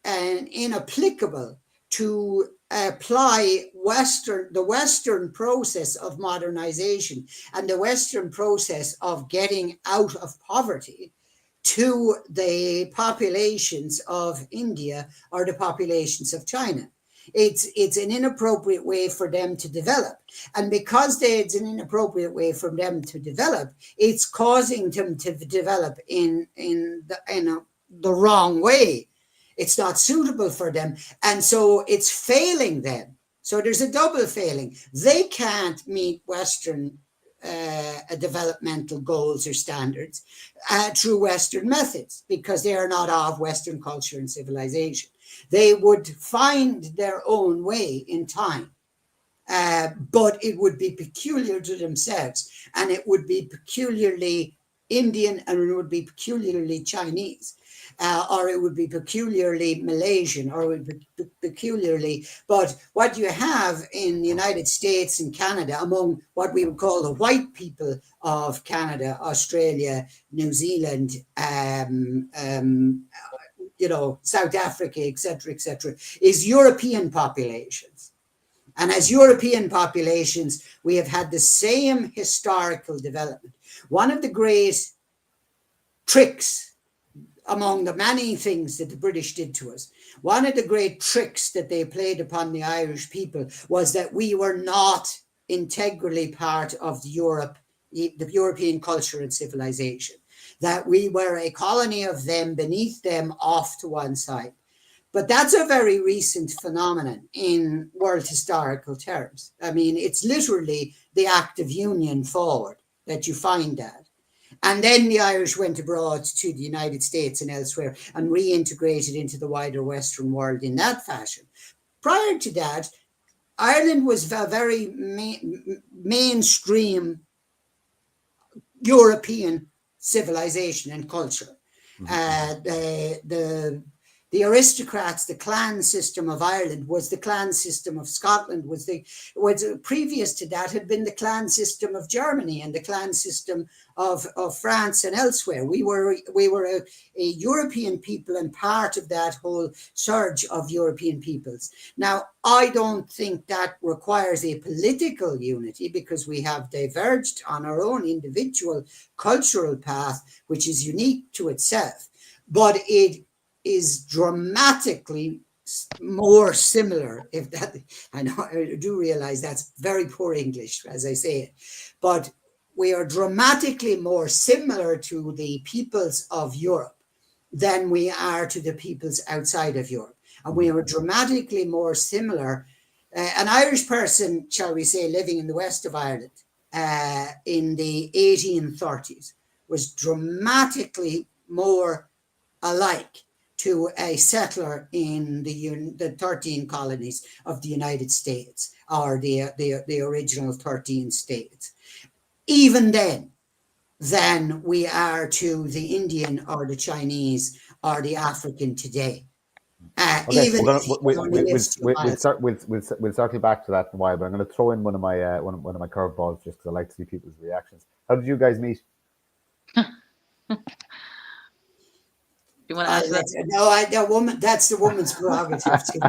and inapplicable to apply the Western process of modernization and the Western process of getting out of poverty to the populations of India or the populations of China. It's an inappropriate way for them to develop. And because it's an inappropriate way for them to develop, it's causing them to develop in the wrong way. It's not suitable for them. And so it's failing them. So there's a double failing. They can't meet Western developmental goals or standards through Western methods because they are not of Western culture and civilization. They would find their own way in time, but it would be peculiar to themselves, and it would be peculiarly Indian, and it would be peculiarly Chinese. Or it would be peculiarly Malaysian, or it would be peculiarly. But what you have in the United States and Canada, among what we would call the white people of Canada, Australia, New Zealand, South Africa, etc., is European populations. And as European populations, we have had the same historical development. One of the great tricks among the many things that the British did to us, one of the great tricks that they played upon the Irish people was that we were not integrally part of the European culture and civilization, that we were a colony of them, beneath them, off to one side. But that's a very recent phenomenon in world historical terms. I mean, it's literally the act of union forward that you find that. And then the Irish went abroad to the United States and elsewhere and reintegrated into the wider Western world in that fashion. Prior to that, Ireland was a very mainstream European civilization and culture. The aristocrats, the clan system of Ireland was the clan system of Scotland, was previous to that had been the clan system of Germany and the clan system of France and elsewhere. We were a European people and part of that whole surge of European peoples. Now, I don't think that requires a political unity because we have diverged on our own individual cultural path, which is unique to itself. But it is dramatically more similar, if that, I know, I do realize that's very poor English as I say it, but we are dramatically more similar to the peoples of Europe than we are to the peoples outside of Europe. And we are dramatically more similar. An Irish person, shall we say, living in the west of Ireland in the 1830s was dramatically more alike to a settler in the 13 colonies of the United States, or the original 13 states. Even then, than we are to the Indian or the Chinese or the African today. Okay, Even if he only lives 2 miles. we'll circle back to that in a while, but I'm going to throw in one of my curveballs just because I like to see people's reactions. How did you guys meet? You want to answer that? That's the woman's prerogative to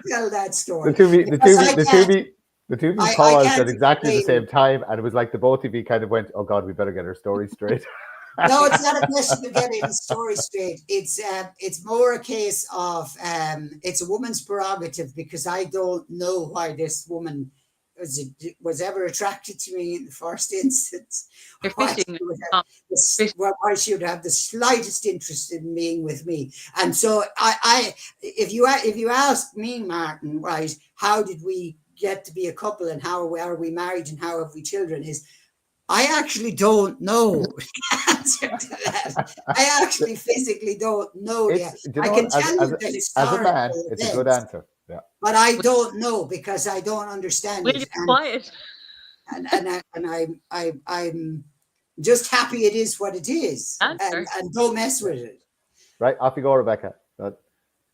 tell that story. The two of you paused at exactly the explain. same time, and it was like the both of you kind of went, "Oh God, we better get our story straight." No, it's not a question of getting the story straight. It's more a case of it's a woman's prerogative, because I don't know why this woman was ever attracted to me in the first instance. You're Why fishing. why she would have the slightest interest in being with me. And so if you ask me, Martin, right, how did we get to be a couple, and how are we married, and how have we children, is I actually don't know the answer to that. I actually physically don't know that. I can tell you the historical as a man, it's a good answer. Yeah. But I don't know, because I don't understand Will it. you be quiet? And I'm just happy it is what it is, and don't mess with it. Right, off you go, Rebecca.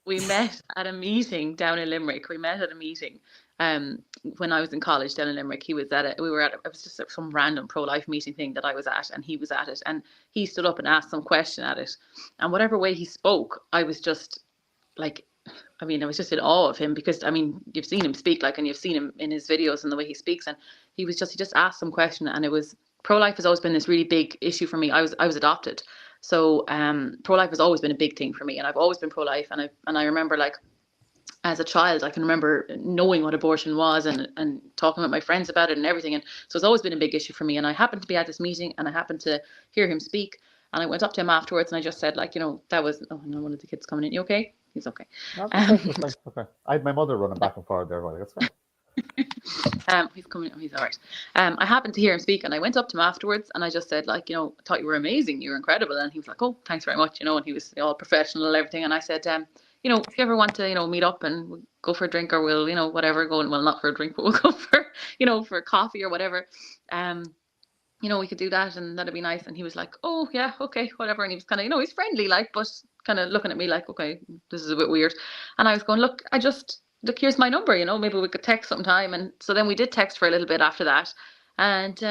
We met at a meeting down in Limerick. We met at a meeting when I was in college down in Limerick. He was at it. We were at it. It was just some random pro-life meeting thing that I was at, and he was at it. And he stood up and asked some question at it. And whatever way he spoke, I was just like, I mean, I was just in awe of him, because I mean, you've seen him speak, like, and you've seen him in his videos and the way he speaks. And he just asked some question, and it was, pro-life has always been this really big issue for me. I was adopted. So pro-life has always been a big thing for me, and I've always been pro-life. And I remember, like, as a child, I can remember knowing what abortion was, and talking with my friends about it and everything. And so it's always been a big issue for me. And I happened to be at this meeting, and I happened to hear him speak. And I went up to him afterwards, and I just said, like, that was, oh no, one of the kids coming in. You okay? He's okay. Okay. I had my mother running back and forward there. That's fine. He's coming. He's all right. I happened to hear him speak, and I went up to him afterwards, and I just said, like, I thought you were amazing. You were incredible. And he was like, oh, thanks very much. And he was all professional and everything. And I said, if you ever want to, meet up and we'll go for a drink, or we'll, whatever, well, not for a drink, but we'll go for, for coffee or whatever. We could do that, and that'd be nice. And he was like, oh yeah, okay, whatever. And he was kind of, he's friendly, like, but kind of looking at me like, okay, this is a bit weird. And I was going, look, here's my number, maybe we could text sometime. And so then we did text for a little bit after that. And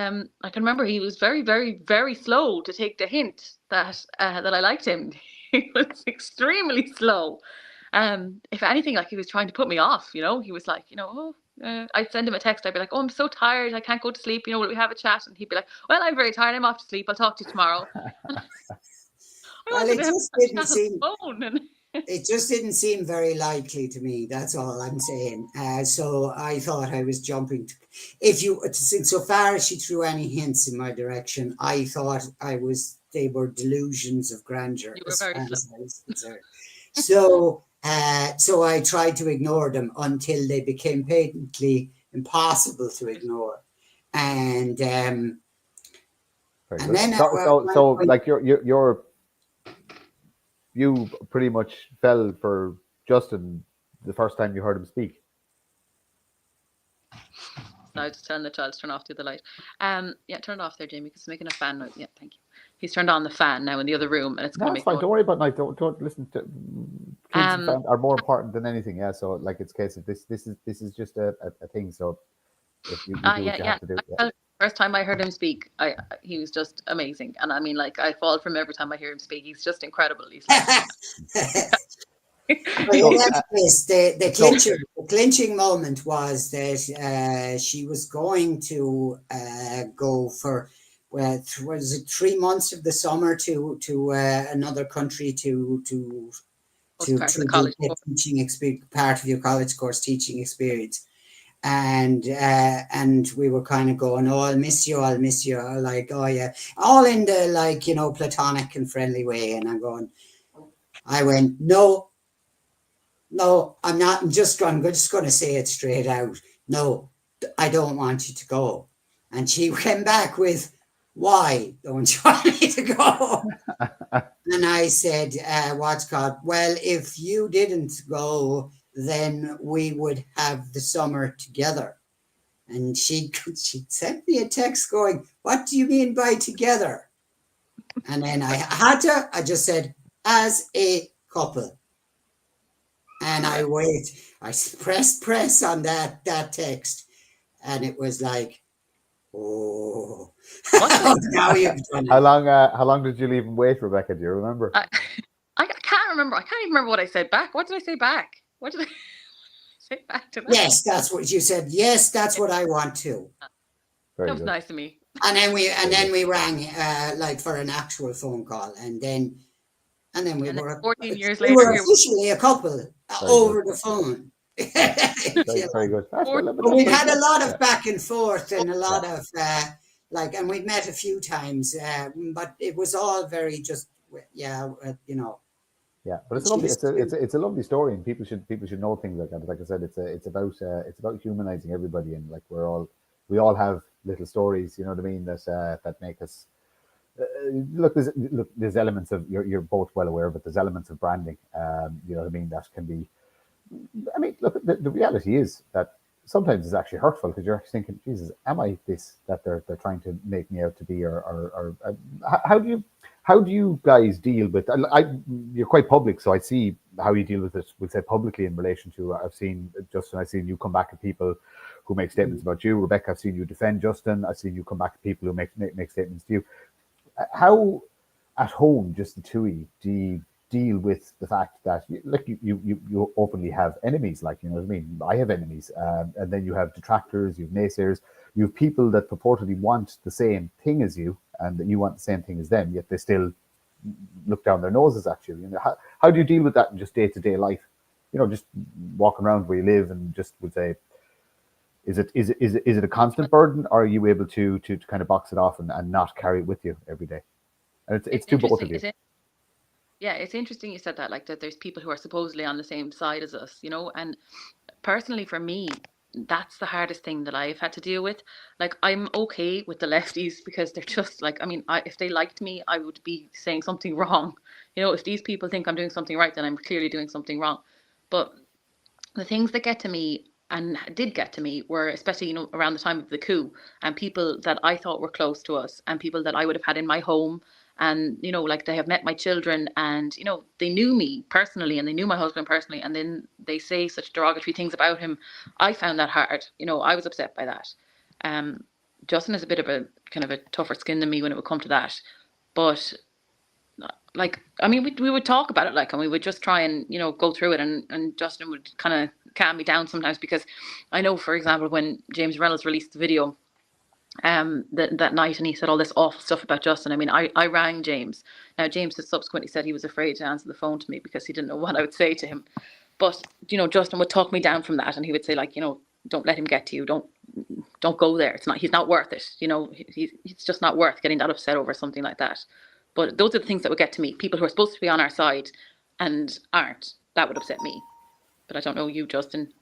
I can remember he was very, very, very slow to take the hint that I liked him. He was extremely slow. If anything, like, he was trying to put me off, he was like, I'd send him a text. I'd be like, oh, I'm so tired, I can't go to sleep, will we have a chat? And he'd be like, well, I'm very tired, I'm off to sleep, I'll talk to you tomorrow. Well, it just didn't seem very likely to me. That's all I'm saying. So I thought I was jumping to, insofar as she threw any hints in my direction, I thought they were delusions of grandeur. You were very slow. So I tried to ignore them until they became patently impossible to ignore. And then like you pretty much fell for Justin the first time you heard him speak. No, just telling the child to turn off the other light. Yeah, turn it off there, Jamie, because it's making a fan noise. Yeah, thank you. He's turned on the fan now in the other room, and it's going to make. Fine. Don't worry about night. Don't listen to. Kids and fans are more important than anything. Yeah. So, like, it's a case of this is just a thing. So, if you do what you have to do. Yeah. First time I heard him speak, he was just amazing, and I mean, like, I fall from every time I hear him speak. He's just incredible. He's like, the clinching moment was that she was going to go for, was it 3 months of the summer to another country to teaching experience, part of your college course teaching experience. and we were kind of going, oh, I'll miss you, like, oh yeah, all in the, like, you know, platonic and friendly way. And I went, no, I'm not. I'm just going to say it straight out. No, I don't want you to go. And she came back with, why don't you want me to go? And I said, well, if you didn't go, then we would have the summer together. And she sent me a text going, what do you mean by together? And then I just said, as a couple. And I press on that text, and it was like, oh, now you've done it. How long did you leave him wait, Rebecca? Do you remember? I can't remember. I can't even remember what I said back. What did I say back? What did I say back to that? Yes, that's what you said. Yes, that's what I want to. That was nice of me. And then we rang like for an actual phone call, and then we were 14 years we later. were officially a couple over the phone. Very good. But we've had a lot of back and forth and a lot of and we'd met a few times, but it was all very just you know. Yeah, but it's a lovely story, and people should know things like that. Like I said, it's about humanizing everybody, and like we all have little stories, you know what I mean, that make us. Look, there's elements of you're both well aware of it. There's elements of branding, you know what I mean, that can be. I mean, look, the reality is that sometimes it's actually hurtful because you're actually thinking, Jesus, am I this that they're trying to make me out to be, or how do you guys deal with? You're quite public, so I see how you deal with it. We'll say publicly in relation to. I've seen you come back at people who make statements about you. Rebecca, I've seen you defend Justin. I've seen you come back at people who make statements to you. How at home, just the two of you, do you deal with the fact that you openly have enemies? Like, you know what I mean? I have enemies, and then you have detractors, you have naysayers, you have people that purportedly want the same thing as you, and that you want the same thing as them, yet they still look down their noses at you. You know, how do you deal with that in just day-to-day life? You know, just walking around where you live, and just would say, is it a constant burden, or are you able to kind of box it off and not carry it with you every day? And it's to both of you. Yeah, it's interesting you said that, like that there's people who are supposedly on the same side as us, you know, and personally for me, that's the hardest thing that I've had to deal with. Like, I'm okay with the lefties because they're just like, I mean, if they liked me, I would be saying something wrong. You know, if these people think I'm doing something right, then I'm clearly doing something wrong. But the things that get to me and did get to me were especially, you know, around the time of the coup, and people that I thought were close to us and people that I would have had in my home. And, you know, like, they have met my children, and, you know, they knew me personally and they knew my husband personally, and then they say such derogatory things about him. I found that hard. You know, I was upset by that. Justin is a bit of a kind of a tougher skin than me when it would come to that. But like, I mean, we would talk about it, like, and we would just try and, you know, go through it, and Justin would kind of calm me down sometimes, because I know, for example, when James Reynolds released the video that night, and he said all this awful stuff about Justin. I mean, I rang James. Now, James has subsequently said he was afraid to answer the phone to me because he didn't know what I would say to him. But, you know, Justin would talk me down from that, and he would say, like, you know, don't let him get to you. Don't go there. He's not worth it. You know, he's just not worth getting that upset over something like that. But those are the things that would get to me. People who are supposed to be on our side and aren't. That would upset me. But I don't know you, Justin.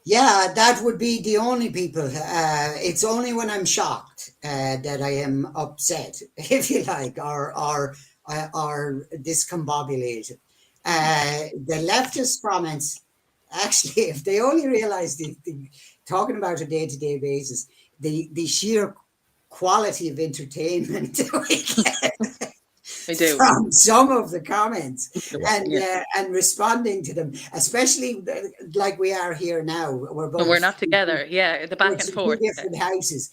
Yeah, that would be the only people. It's only when I'm shocked that I am upset, if you like, or discombobulated. The leftist comments, actually, if they only realised talking about a day-to-day basis, the sheer quality of entertainment we get. I do. From some of the comments and responding to them, especially like we are here now. We're not together. Yeah, the back and forth. Different houses,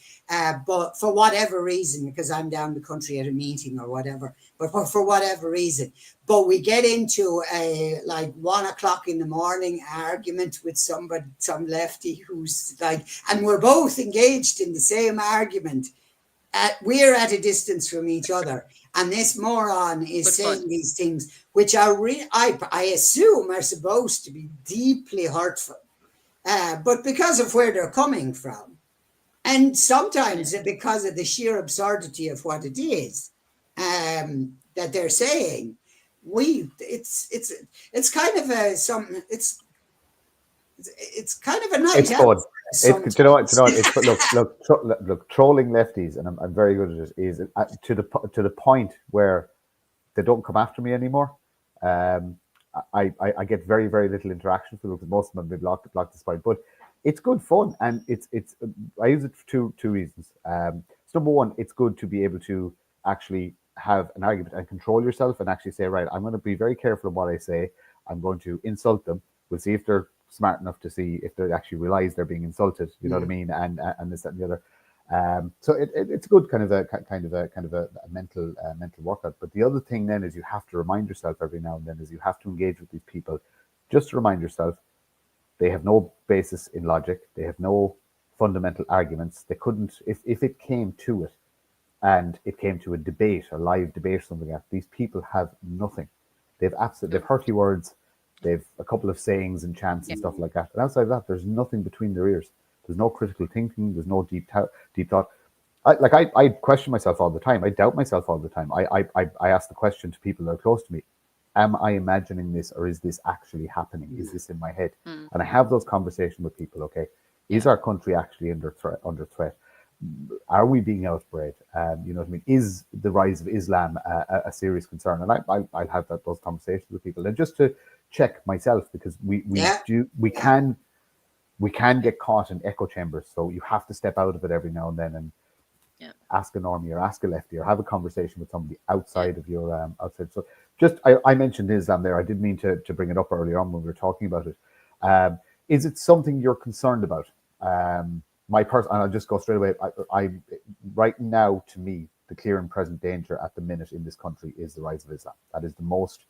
but for whatever reason, because I'm down the country at a meeting or whatever, but for whatever reason, but we get into a like 1 o'clock in the morning argument with some lefty who's like, and we're both engaged in the same argument. We're at a distance from each other, and this moron is saying these things which are I assume are supposed to be deeply hurtful but because of where they're coming from. And sometimes because of the sheer absurdity of what it is that they're saying, it's kind of a something. It's kind of a night It's out. fun. It's, do you know what? Do you know what? It's look. Trolling lefties, and I'm very good at it. Is to the point where they don't come after me anymore. I get very, very little interaction with them because most of them have been blocked this point. But it's good fun, and it's I use it for two reasons. So number one, it's good to be able to actually have an argument and control yourself and actually say, right, I'm going to be very careful of what I say. I'm going to insult them. We'll see if they're smart enough to see if they actually realize they're being insulted. You know what I mean? And this, that, and the other. So it's a good kind of a mental workout. But the other thing then is you have to remind yourself every now and then is you have to engage with these people. Just to remind yourself, they have no basis in logic. They have no fundamental arguments. They couldn't, if it came to it, and it came to a debate, a live debate or something like that, these people have nothing. They've hearty words. They've a couple of sayings and chants and stuff like that. And outside of that, there's nothing between their ears. There's no critical thinking. There's no deep thought. I question myself all the time. I doubt myself all the time. I ask the question to people that are close to me: am I imagining this, or is this actually happening? Is this in my head? And I have those conversations with people. Okay, is our country actually under threat? Are we being outbred? You know what I mean? Is the rise of Islam a serious concern? And I'll have those conversations with people, and just to check myself, because we can get caught in echo chambers. So you have to step out of it every now and then and ask a normie or ask a lefty or have a conversation with somebody outside of your outside. So just I mentioned Islam there. I didn't mean to bring it up earlier on when we were talking about it. Is it something you're concerned about? And I'll just go straight away. I right now, to me, the clear and present danger at the minute in this country is the rise of Islam. That is the most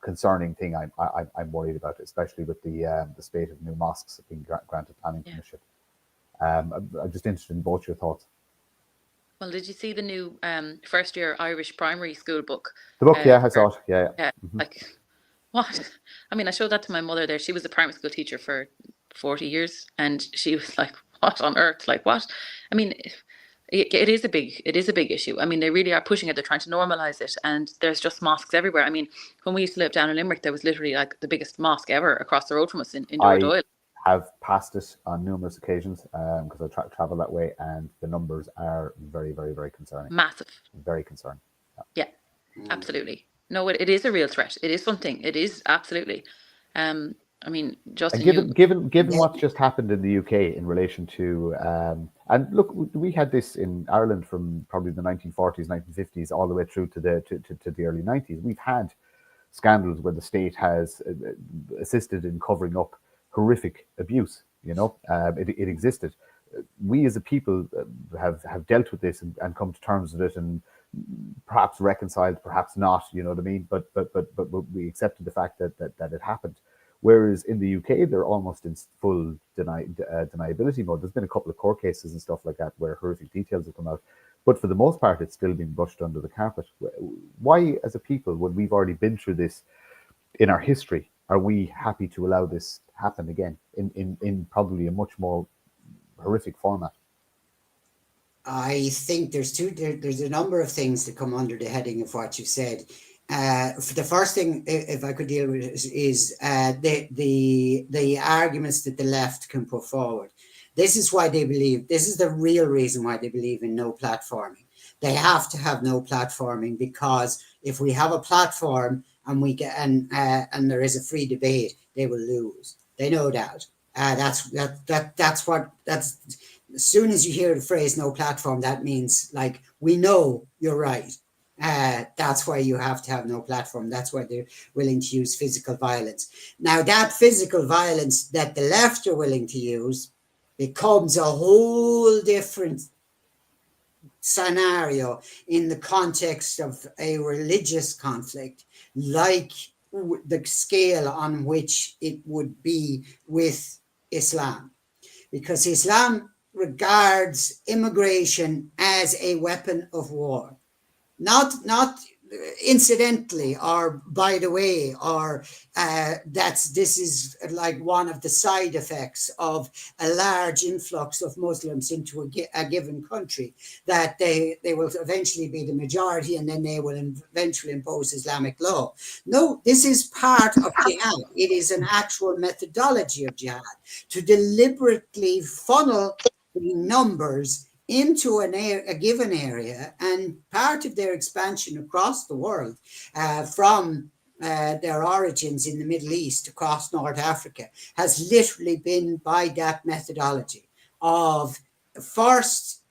concerning thing I'm worried about, especially with the spate of new mosques being granted planning permission. I'm just interested in both your thoughts. Well, did you see the new first year Irish primary school book? The book, I saw it. Yeah. Mm-hmm. Like, what? I mean, I showed that to my mother there. She was a primary school teacher for 40 years, and she was like, what on earth? Like, what? I mean, it is a big issue. I mean, they really are pushing it. They're trying to normalize it, and there's just mosques everywhere. I mean, when we used to live down in Limerick, there was literally like the biggest mosque ever across the road from us in Doyle. Have passed it on numerous occasions because I travel that way, and the numbers are very, very, very concerning. Massive. Very concerning. Yeah, absolutely. No, it is a real threat. It is something. It is absolutely. I mean, Justin, given what's just happened in the UK in relation to, and look, we had this in Ireland from probably the 1940s, 1950s, all the way through to the early 90s. We've had scandals where the state has assisted in covering up horrific abuse. You know, it existed. We as a people have dealt with this and come to terms with it, and perhaps reconciled, perhaps not. You know what I mean? But we accepted the fact that it happened. Whereas in the UK, they're almost in full deniability mode. There's been a couple of court cases and stuff like that where horrific details have come out. But for the most part, it's still being brushed under the carpet. Why, as a people, when we've already been through this in our history, are we happy to allow this happen again in probably a much more horrific format? I think there's a number of things that come under the heading of what you said. For the first thing, if I could deal with it, is the arguments that the left can put forward. This is why they believe. This is the real reason why they believe in no platforming. They have to have no platforming, because if we have a platform and we get and there is a free debate, they will lose. They know that. That's what. As soon as you hear the phrase "no platform," that means like we know you're right. That's why you have to have no platform. That's why they're willing to use physical violence. Now, that physical violence that the left are willing to use becomes a whole different scenario in the context of a religious conflict, like the scale on which it would be with Islam. Because Islam regards immigration as a weapon of war. Not incidentally, or by the way, or this is like one of the side effects of a large influx of Muslims into a given country, that they will eventually be the majority and then they will eventually impose Islamic law. No, this is part of jihad. It is an actual methodology of jihad to deliberately funnel the numbers into a given area, and part of their expansion across the world from their origins in the Middle East across North Africa has literally been by that methodology of first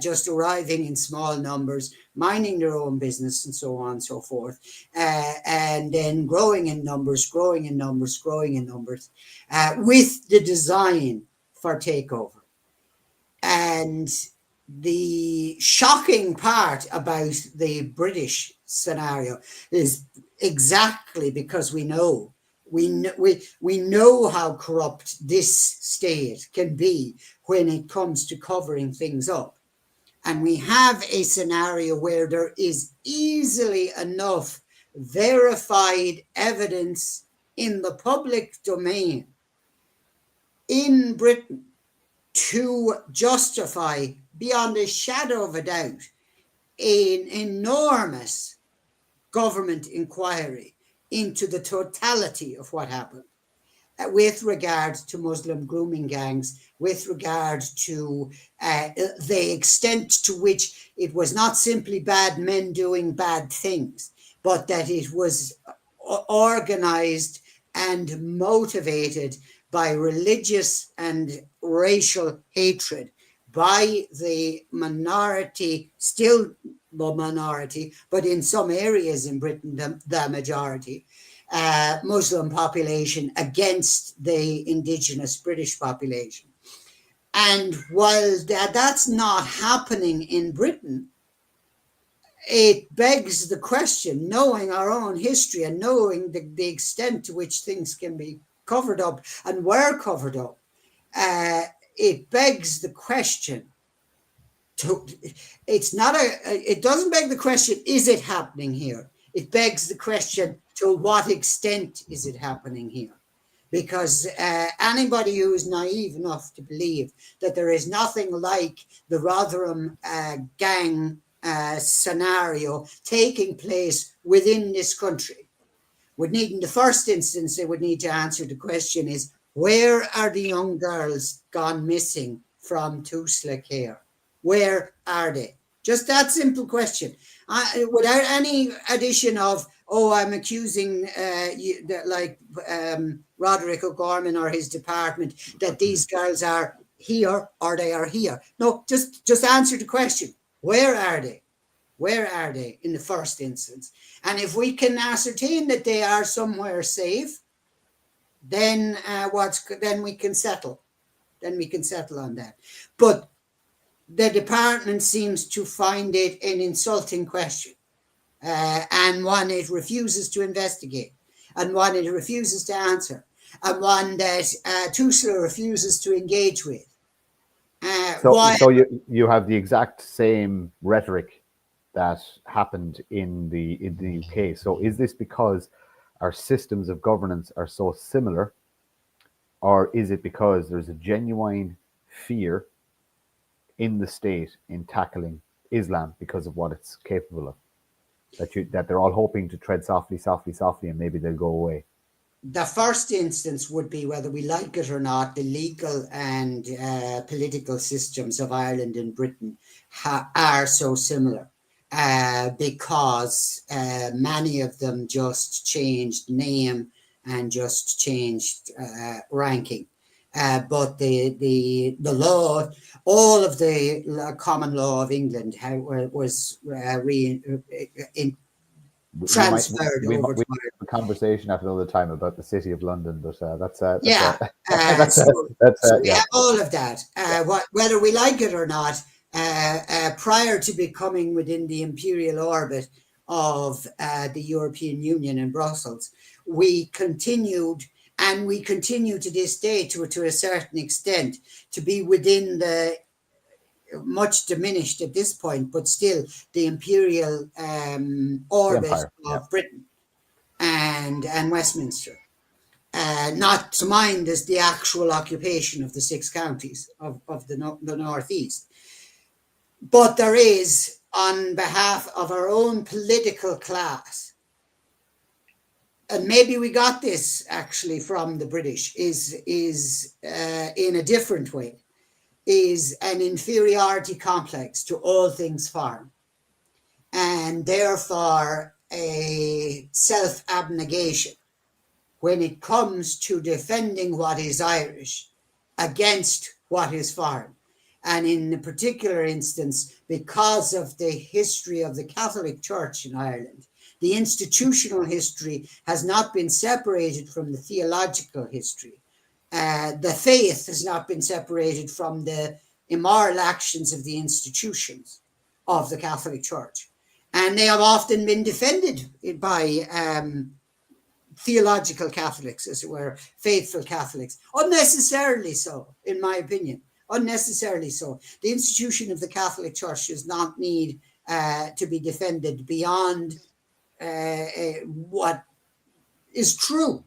just arriving in small numbers, minding their own business and so on and so forth, and then growing in numbers, with the design for takeover. And the shocking part about the British scenario is exactly because we know how corrupt this state can be when it comes to covering things up. And we have a scenario where there is easily enough verified evidence in the public domain in Britain to justify, beyond a shadow of a doubt, an enormous government inquiry into the totality of what happened with regard to Muslim grooming gangs, with regard to the extent to which it was not simply bad men doing bad things, but that it was organized and motivated by religious and racial hatred by the minority, still the minority, but in some areas in Britain, the majority, Muslim population against the indigenous British population. And while that's not happening in Britain, it begs the question, knowing our own history and knowing the extent to which things can be covered up and were covered up, it begs the question. It doesn't beg the question, is it happening here? It begs the question, to what extent is it happening here? Because anybody who is naive enough to believe that there is nothing like the Rotherham gang scenario taking place within this country would need, in the first instance, they would need to answer the question is, where are the young girls gone missing from Tuslake? Where are they? Just that simple question. Without any addition of, I'm accusing Roderick O'Gorman or his department that these girls are here or they are here. No, just answer the question. Where are they? Where are they in the first instance? And if we can ascertain that they are somewhere safe, then we can settle. Then we can settle on that. But the department seems to find it an insulting question, and one it refuses to investigate, and one it refuses to answer, and one that Tusla refuses to engage with. So you have the exact same rhetoric that happened in the UK. So is this because our systems of governance are so similar, or is it because there's a genuine fear in the state in tackling Islam because of what it's capable of? That they're all hoping to tread softly, and maybe they'll go away. The first instance would be, whether we like it or not, the legal and political systems of Ireland and Britain are so similar because many of them just changed name and just changed ranking. But the law, all of the common law of England was transferred over to Ireland. A conversation at another time about the City of London, but so we have all of that. Whether we like it or not, prior to becoming within the imperial orbit of the European Union in Brussels, we continued, and we continue to this day to a certain extent, to be within the much diminished at this point, but still the imperial orbit Empire, of Britain and Westminster. Not to mind as the actual occupation of the 6 counties of the northeast. But there is, on behalf of our own political class, and maybe we got this actually from the British, is in a different way, is an inferiority complex to all things foreign, and therefore a self-abnegation when it comes to defending what is Irish against what is foreign. And in a particular instance, because of the history of the Catholic Church in Ireland, the institutional history has not been separated from the theological history. The faith has not been separated from the immoral actions of the institutions of the Catholic Church. And they have often been defended by theological Catholics, as it were, faithful Catholics, unnecessarily so, in my opinion, unnecessarily so. The institution of the Catholic Church does not need to be defended beyond what is true,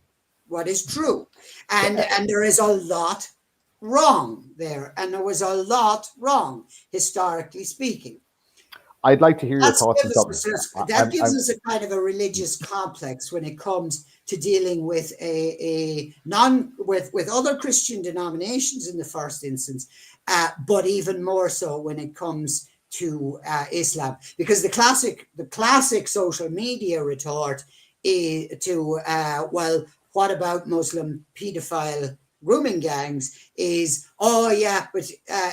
and there is a lot wrong there, and there was a lot wrong, historically speaking. I'd like to hear your thoughts on something. That gives us a kind of a religious complex when it comes to dealing with with other Christian denominations in the first instance, but even more so when it comes to Islam, because the classic social media retort is to well, what about Muslim paedophile grooming gangs? Is, oh yeah, but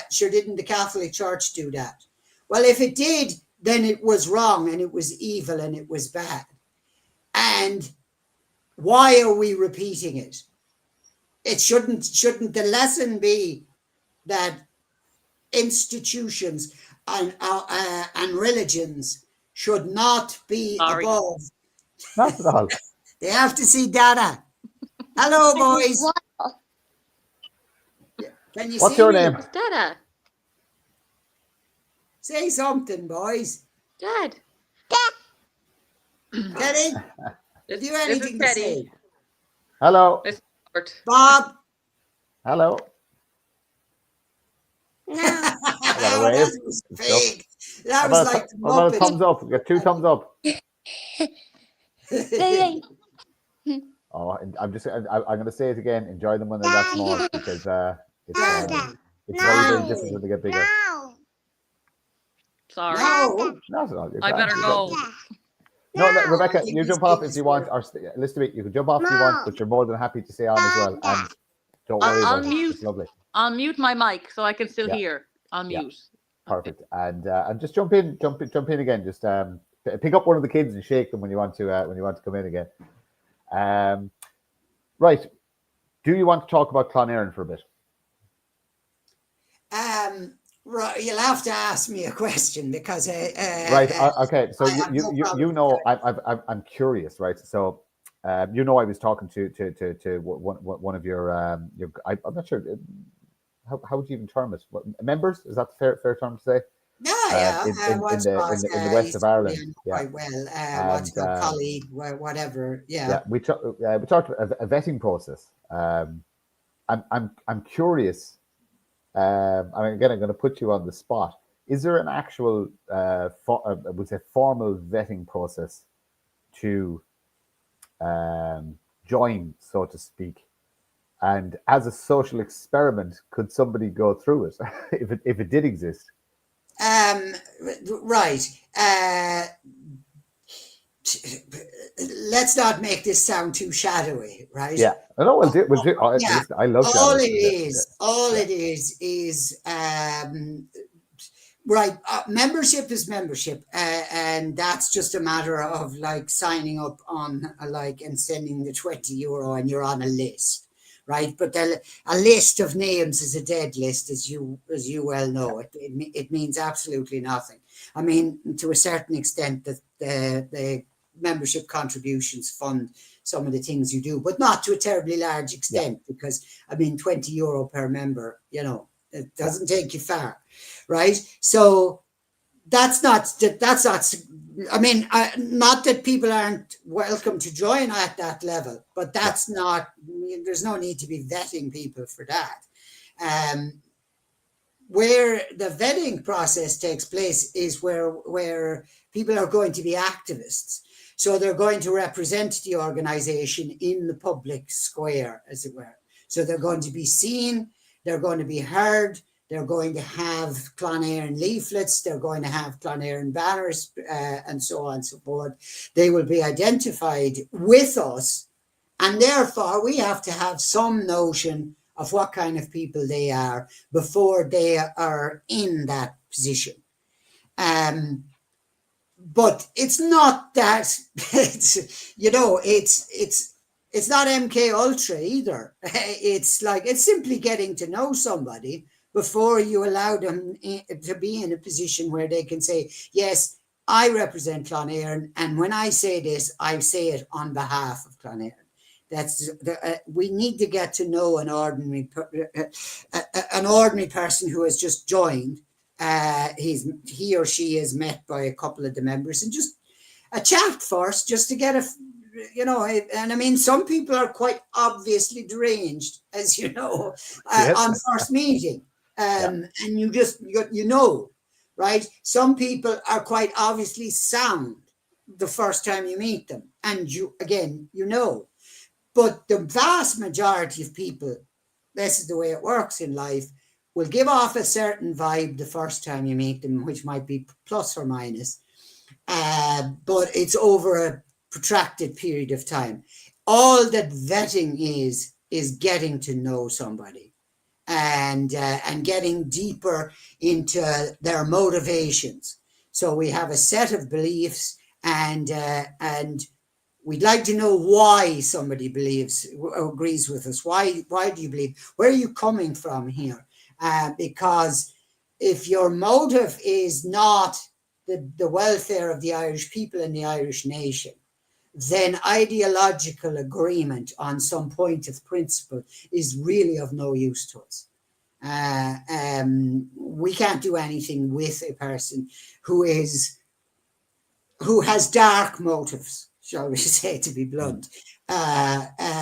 sure, didn't the Catholic Church do that? Well, if it did, then it was wrong and it was evil and it was bad. And why are we repeating it? It shouldn't the lesson be that institutions and religions should not be above? Not at all. They have to see data. Hello, boys. Can you What's see your me? name? Dada. Say something, boys. Dad. Teddy, have you anything to say? Hello. Bob. Hello. That was big. That was like the about a thumbs up. We got 2 thumbs up. Oh, I'm going to say it again. Enjoy them when they're that small, because it's very, very different when they get bigger. Sorry. No. Not at all. I better go. No, Rebecca, you jump off if you want. Or listen to me. You can jump off if you want, but you're more than happy to stay on as well. And don't worry about it. It's lovely. I'll mute my mic so I can still hear. I'll mute. Perfect. And just jump in again. Just pick up one of the kids and shake them when you want to come in again. Right. Do you want to talk about Clonairin for a bit? Right, you'll have to ask me a question, because right. Okay. So you know, I'm curious, right? So you know, I was talking to one of your I'm not sure how would you even term it? Members? Is that the fair term to say? Yeah. In the west of Ireland. Quite well. What's your colleague? Whatever. Yeah. Yeah. We talked about a vetting process. I'm curious. I'm going to put you on the spot. Is there an actual, I would say, formal vetting process to join, so to speak? And as a social experiment, could somebody go through it if it did exist? Right. Let's not make this sound too shadowy, right? Yeah. No, we'll do. Listen, I love all shadows. it is right. Membership is membership, and that's just a matter of like signing up on and sending the €20 and you're on a list, right? But a list of names is a dead list, as you well know. It means absolutely nothing. I mean, to a certain extent, the membership contributions fund some of the things you do, but not to a terribly large extent, because I mean, €20 per member, you know, It doesn't take you far, right? So that's not, I mean, not that people aren't welcome to join at that level, but that's not, there's no need to be vetting people for that. Where the vetting process takes place is where people are going to be activists. So they're going to represent the organization in the public square, as it were. So they're going to be seen, they're going to be heard, they're going to have Clonaireann leaflets, they're going to have Clonaireann banners, and so on and so forth. They will be identified with us, and therefore we have to have some notion of what kind of people they are before they are in that position. But it's not that, it's not MK Ultra either. It's like, it's simply getting to know somebody before you allow them to be in a position where they can say, yes, I represent Clonaireann, and when I say this, I say it on behalf of Clonaireann. We need to get to know an ordinary person who has just joined. He or she is met by a couple of the members, and just a chat first, just to get and I mean, some people are quite obviously deranged, as you know, on first meeting, and you know, right? Some people are quite obviously sound the first time you meet them, and you know. But the vast majority of people, this is the way it works in life, will give off a certain vibe the first time you meet them, which might be plus or minus, but it's over a protracted period of time. All that vetting is getting to know somebody and getting deeper into their motivations. So we have a set of beliefs, and we'd like to know why somebody agrees with us. Why do you believe? Where are you coming from here? Because if your motive is not the welfare of the Irish people and the Irish nation, then ideological agreement on some point of principle is really of no use to us. We can't do anything with a person who has dark motives, shall we say, to be blunt,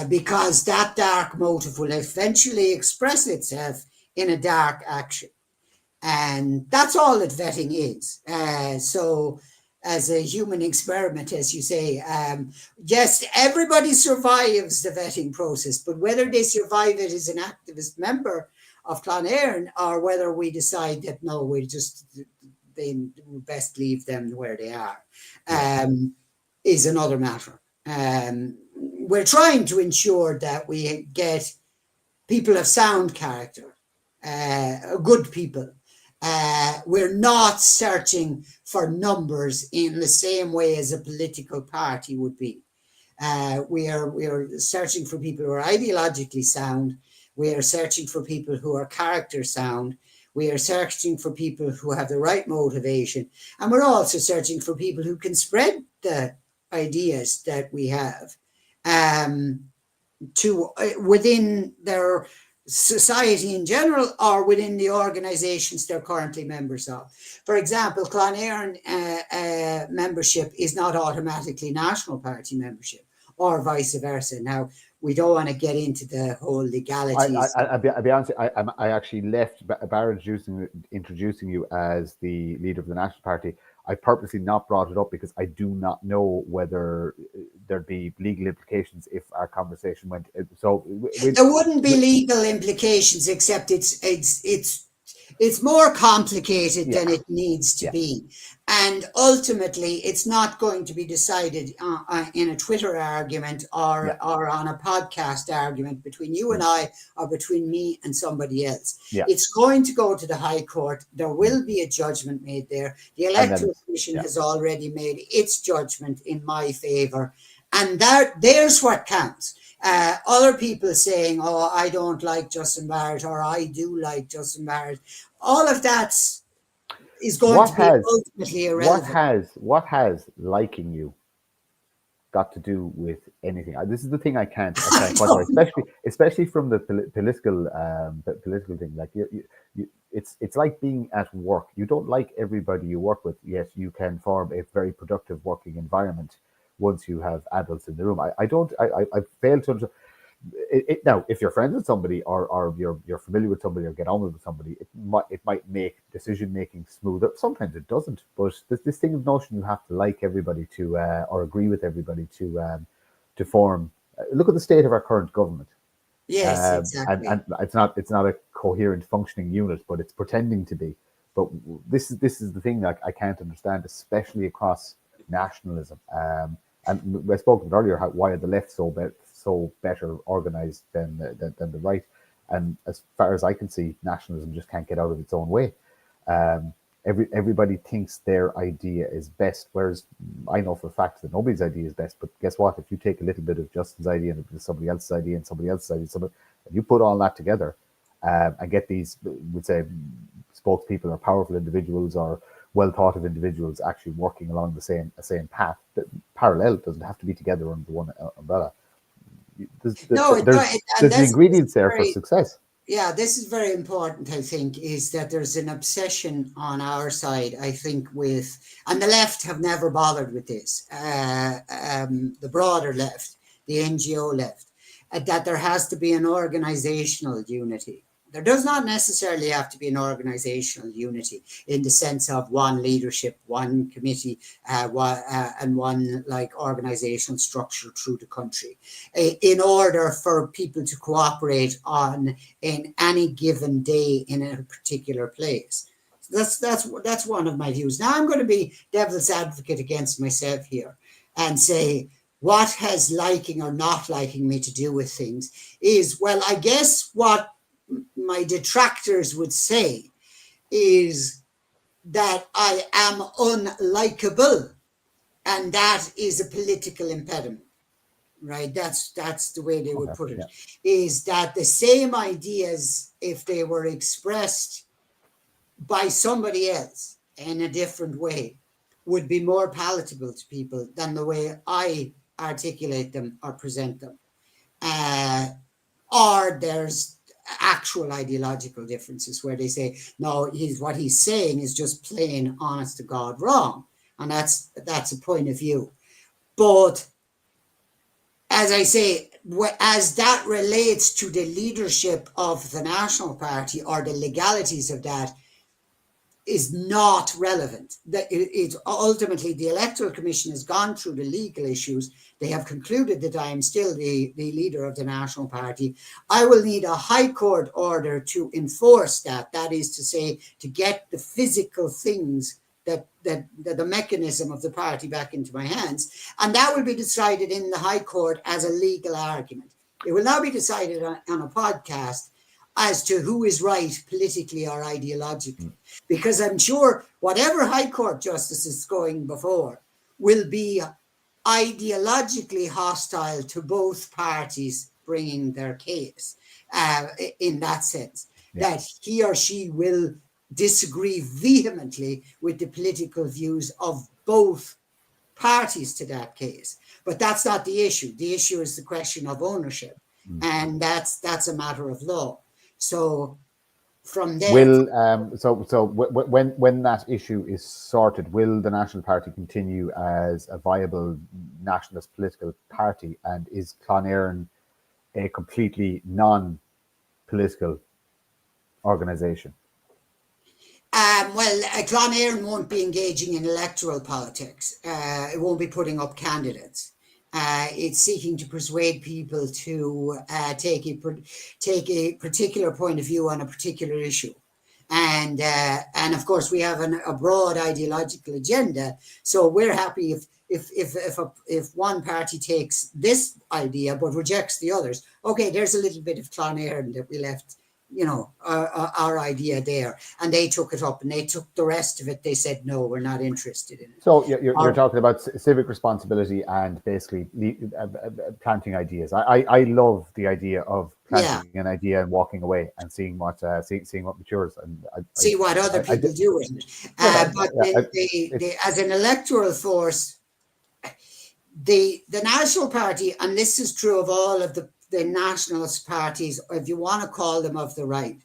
because that dark motive will eventually express itself in a dark action. And that's all that vetting is. So as a human experiment, as you say, yes, everybody survives the vetting process, but whether they survive it as an activist member of Clonaireann, or whether we decide that, no, we best leave them where they are, is another matter. We're trying to ensure that we get people of sound character, good people. We're not searching for numbers in the same way as a political party would be. We are searching for people who are ideologically sound. We are searching for people who are character sound. We are searching for people who have the right motivation. And we're also searching for people who can spread the ideas that we have to within their society in general, or within the organizations they're currently members of. For example, Clonaireann membership is not automatically National Party membership, or vice versa. Now, we don't want to get into the whole legalities. I'll be honest, I actually left Barra introducing you as the leader of the National Party. I purposely not brought it up because I do not know whether there'd be legal implications if our conversation went. So there wouldn't be legal implications, except it's more complicated than it needs to be. And ultimately, it's not going to be decided in a Twitter argument or on a podcast argument between you and I, or between me and somebody else. It's going to go to the High Court. There will be a judgment made there. The Electoral Commission has already made its judgment in my favour. And there's what counts. Other people saying, oh, I don't like Justin Barrett, or I do like Justin Barrett. All of that is going to be ultimately irrelevant. What has liking you got to do with anything. This is the thing I can't quite right, especially from the political thing. Like it's like being at work. You don't like everybody you work with, yet you can form a very productive working environment once you have adults in the room. I fail to understand. Now, if you're friends with somebody or you're familiar with somebody or get on with somebody, it might make decision making smoother. Sometimes it doesn't, but this thing of notion you have to like everybody to or agree with everybody to form. Look at the state of our current government. Yes, exactly. And it's not a coherent functioning unit, but it's pretending to be. But this is the thing that I can't understand, especially across nationalism. And I spoke about earlier why are the left so better organized than the right, and as far as I can see, nationalism just can't get out of its own way. Everybody thinks their idea is best, whereas I know for a fact that nobody's idea is best. But guess what? If you take a little bit of Justin's idea and somebody else's idea and somebody else's idea, and you put all that together and get these, would say, spokespeople or powerful individuals or well thought of individuals actually working along the same path, that parallel, doesn't have to be together under one umbrella. There's the ingredients there for success. Yeah, this is very important, I think, is that there's an obsession on our side, I think, and the left have never bothered with this, the broader left, the NGO left, that there has to be an organizational unity. There does not necessarily have to be an organizational unity in the sense of one leadership, one committee, and one like organizational structure through the country, in order for people to cooperate in any given day in a particular place. That's one of my views. Now I'm going to be devil's advocate against myself here and say, what has liking or not liking me to do with things is, well, I guess what my detractors would say is that I am unlikable, and that is a political impediment, right? That's the way they would put it. Yeah. Is that the same ideas, if they were expressed by somebody else in a different way, would be more palatable to people than the way I articulate them or present them. Or there's actual ideological differences where they say, no, what he's saying is just plain, honest to God wrong. And that's a point of view. But as I say, as that relates to the leadership of the National Party or the legalities of that, is not relevant. It's ultimately the Electoral Commission has gone through the legal issues. They have concluded that I am still the leader of the National Party. I will need a High Court order to enforce that. That is to say, to get the physical things that the mechanism of the party back into my hands. And that will be decided in the High Court as a legal argument. It will now be decided on a podcast as to who is right politically or ideologically. Because I'm sure whatever High Court justice is going before will be ideologically hostile to both parties bringing their case, in that sense, that he or she will disagree vehemently with the political views of both parties to that case. But that's not the issue. The issue is the question of ownership. And that's a matter of law. So from there, when that issue is sorted, will the National Party continue as a viable nationalist political party, and is Clonaireann a completely non-political organisation? Well, Clonaireann won't be engaging in electoral politics. It won't be putting up candidates. It's seeking to persuade people to take a particular point of view on a particular issue, and of course we have a broad ideological agenda. So we're happy if one party takes this idea but rejects the others. Okay, there's a little bit of Clonaireann that we left. Our idea there, and they took it up, and they took the rest of it. They said, no, we're not interested in it. So you're talking about civic responsibility and basically planting ideas. I love the idea of planting an idea and walking away and seeing what matures, and see what other people do with it. But as an electoral force, the National Party, and this is true of all of the nationalist parties, if you want to call them of the right,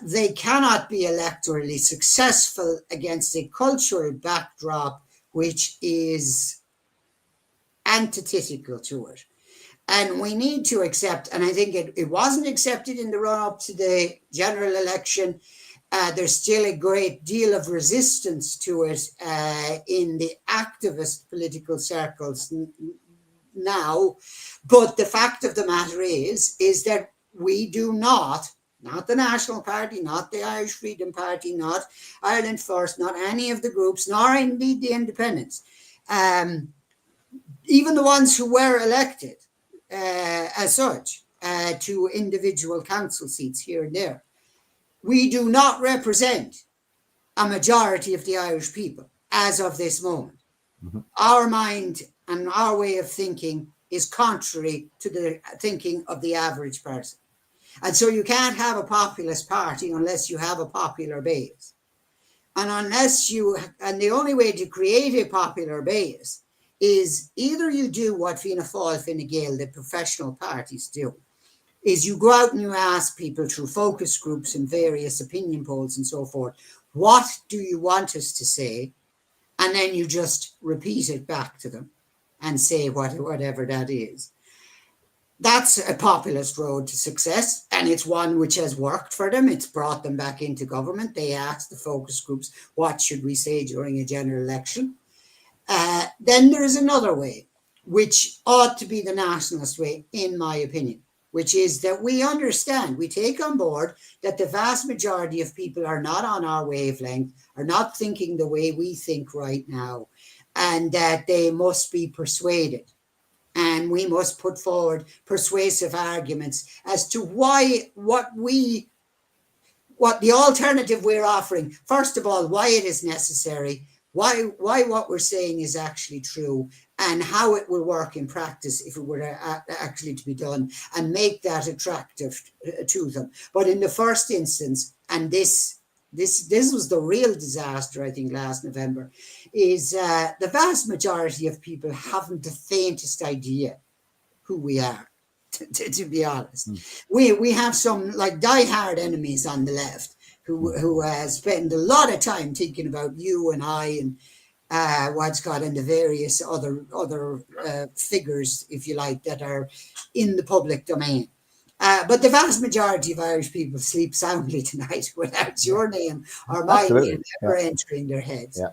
they cannot be electorally successful against a cultural backdrop which is antithetical to it. And we need to accept, and I think it wasn't accepted in the run-up to the general election. There's still a great deal of resistance to it in the activist political circles now. But the fact of the matter is that we do not the National Party, not the Irish Freedom Party, not Ireland First, not any of the groups, nor indeed the independents, even the ones who were elected as such to individual council seats here and there, we do not represent a majority of the Irish people as of this moment. Mm-hmm. Our mind and our way of thinking is contrary to the thinking of the average person. And so you can't have a populist party unless you have a popular base. And and the only way to create a popular base is either you do what Fianna Fáil, Fine Gael, the professional parties do, is you go out and you ask people through focus groups and various opinion polls and so forth, what do you want us to say? And then you just repeat it back to them and say whatever that is. That's a populist road to success, and it's one which has worked for them. It's brought them back into government. They asked the focus groups, what should we say during a general election? Then there is another way, which ought to be the nationalist way, in my opinion, which is that we understand, we take on board that the vast majority of people are not on our wavelength, are not thinking the way we think right now, and that they must be persuaded. And we must put forward persuasive arguments as to what the alternative we're offering, first of all, why it is necessary, why what we're saying is actually true, and how it will work in practice if it were actually to be done, and make that attractive to them. But in the first instance, and this was the real disaster, I think, last November, is the vast majority of people haven't the faintest idea who we are, to be honest. We have some like diehard enemies on the left who spend a lot of time thinking about you and I and Wadscott and the various other figures, if you like, that are in the public domain. But the vast majority of Irish people sleep soundly tonight without your name or my name ever entering their heads. Yeah,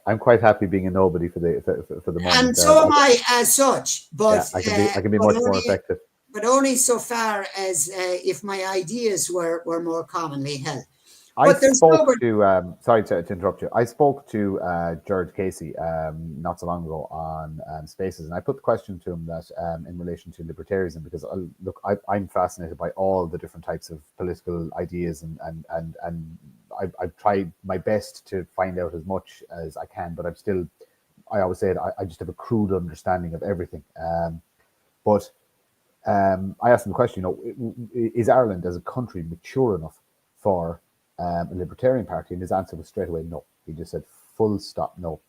I'm quite happy being a nobody for the moment. And so am I, as such. But I can be much more effective. But only so far as if my ideas were more commonly held. Sorry to interrupt you. I spoke to George Casey not so long ago on Spaces, and I put the question to him that in relation to libertarianism, because I'm fascinated by all the different types of political ideas, and I've tried my best to find out as much as I can, but I always say I just have a crude understanding of everything. But I asked him the question, is Ireland as a country mature enough for a libertarian party? And his answer was straight away no. He just said full stop no.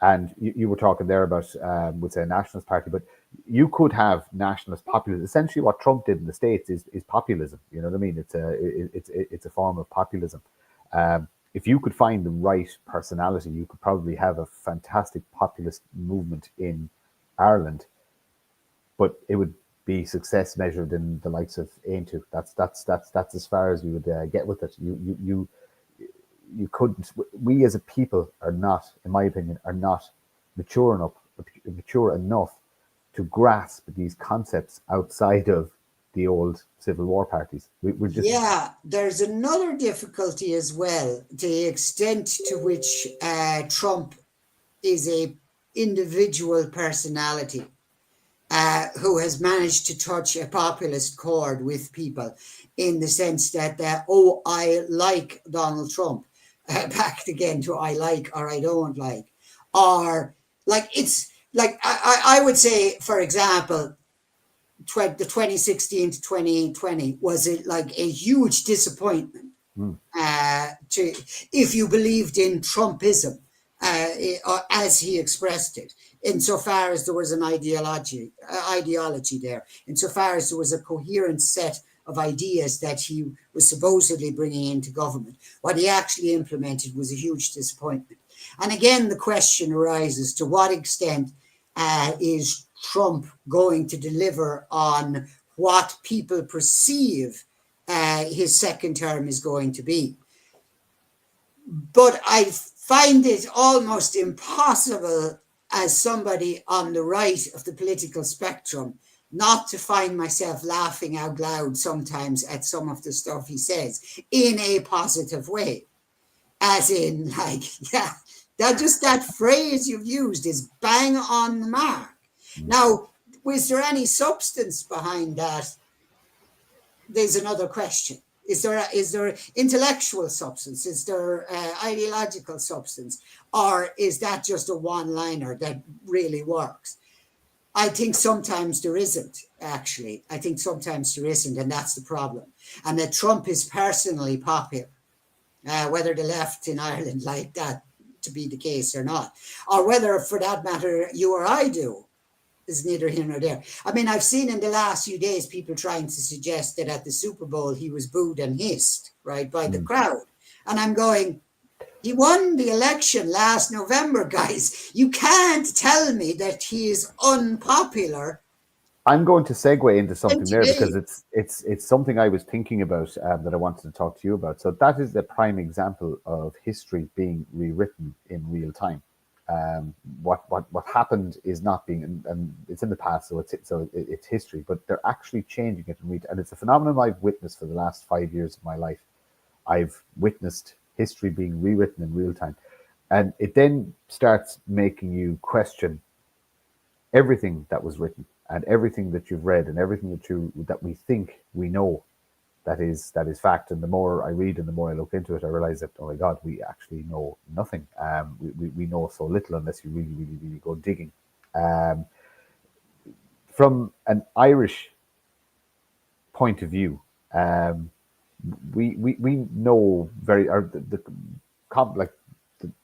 And you were talking there about would say a nationalist party, but you could have nationalist populism. Essentially what Trump did in the States is populism. You know what I mean? It's a form of populism. If you could find the right personality, you could probably have a fantastic populist movement in Ireland, but it would be success measured in the likes of Aintu. That's as far as you would get with it. You couldn't. We as a people are not, in my opinion, mature enough to grasp these concepts outside of the old Civil War parties. We're just there's another difficulty as well. The extent to which Trump is a individual personality. Who has managed to touch a populist chord with people in the sense that, I like Donald Trump, back again to I like or I don't like. Or like, it's like, I would say, for example, the 2016 to 2020 was like a huge disappointment if you believed in Trumpism as he expressed it. insofar as there was an ideology there, insofar as there was a coherent set of ideas that he was supposedly bringing into government. What he actually implemented was a huge disappointment. And again, the question arises, to what extent is Trump going to deliver on what people perceive his second term is going to be? But I find it almost impossible, as somebody on the right of the political spectrum, not to find myself laughing out loud sometimes at some of the stuff he says in a positive way. As in, like, yeah, that phrase you've used is bang on the mark. Now, was there any substance behind that? There's another question. Is there intellectual substance? Is there ideological substance? Or is that just a one-liner that really works? I think sometimes there isn't, actually. I think sometimes there isn't, and that's the problem. And that Trump is personally popular, whether the left in Ireland like that to be the case or not, or whether, for that matter, you or I do, is neither here nor there. I mean, I've seen in the last few days people trying to suggest that at the Super Bowl he was booed and hissed, right, by the crowd. And I'm going, he won the election last November, guys. You can't tell me that he is unpopular. I'm going to segue into something there Today. because it's something I was thinking about that I wanted to talk to you about. So that is the prime example of history being rewritten in real time. What happened is not being, and it's in the past, so it's history, but they're actually changing it, and it's a phenomenon I've witnessed for the last 5 years of my life. I've witnessed history being rewritten in real time, and it then starts making you question everything that was written and everything that you've read and everything that we think we know that is fact. And the more I read and the more I look into it, I realize that, oh my God, we actually know nothing. We know so little unless you really, really, really go digging. From an Irish point of view, we know the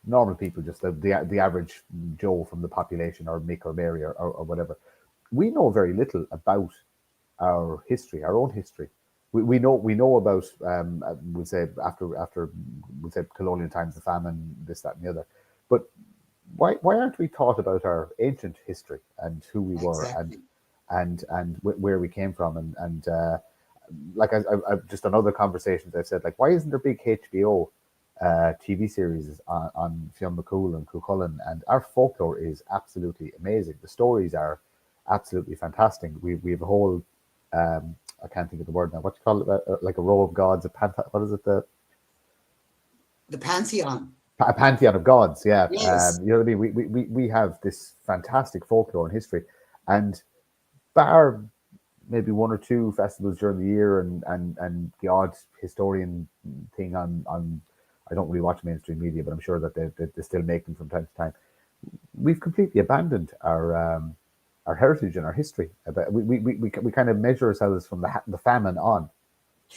normal people, just the average Joe from the population, or Mick or Mary or whatever. We know very little about our history, our own history. We know about we'll say after we'll say colonial times, the famine, this, that, and the other. But why aren't we taught about our ancient history and who we were and where we came from and like I've just on other conversations I've said, like, why isn't there big HBO TV series on Fionn McCool and Cuchulainn? And our folklore is absolutely amazing. The stories are absolutely fantastic. We have a whole I can't think of the word now. What do you call it? Like a row of gods. What is it? The pantheon. A pantheon of gods. Yeah. Yes. You know what I mean? We have this fantastic folklore and history, and bar maybe one or two festivals during the year and the odd historian thing on. I don't really watch mainstream media, but I'm sure that they still make them from time to time. We've completely abandoned our heritage and our history. We kind of measure ourselves from the famine on.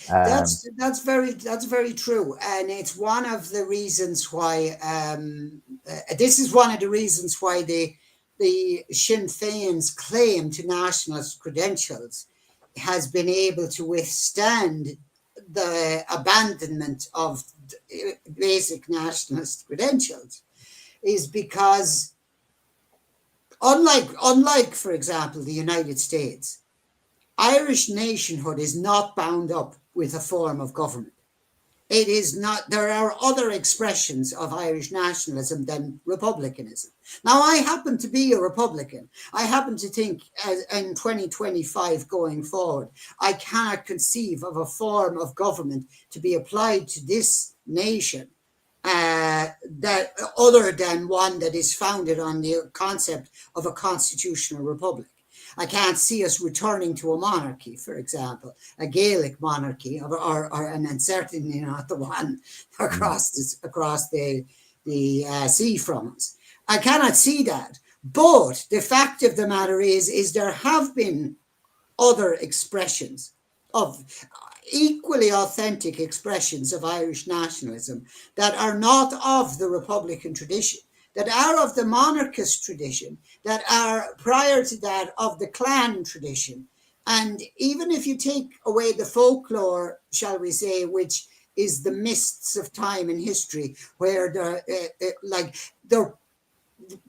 That's very true, and it's one of the reasons why this is one of the reasons why the Sinn Féin's claim to nationalist credentials has been able to withstand the abandonment of basic nationalist credentials, is because unlike, for example, the United States, Irish nationhood is not bound up with a form of government. It is not. There are other expressions of Irish nationalism than republicanism. Now, I happen to be a Republican. I happen to think in 2025 going forward, I cannot conceive of a form of government to be applied to this nation that other than one that is founded on the concept of a constitutional republic. I can't see us returning to a monarchy, for example, a Gaelic monarchy, and certainly not the one across the sea from us. I cannot see that. But the fact of the matter is there have been other expressions of equally authentic expressions of Irish nationalism that are not of the Republican tradition. that are of the monarchist tradition, that are prior to that of the clan tradition. And even if you take away the folklore, shall we say, which is the mists of time and history, where they're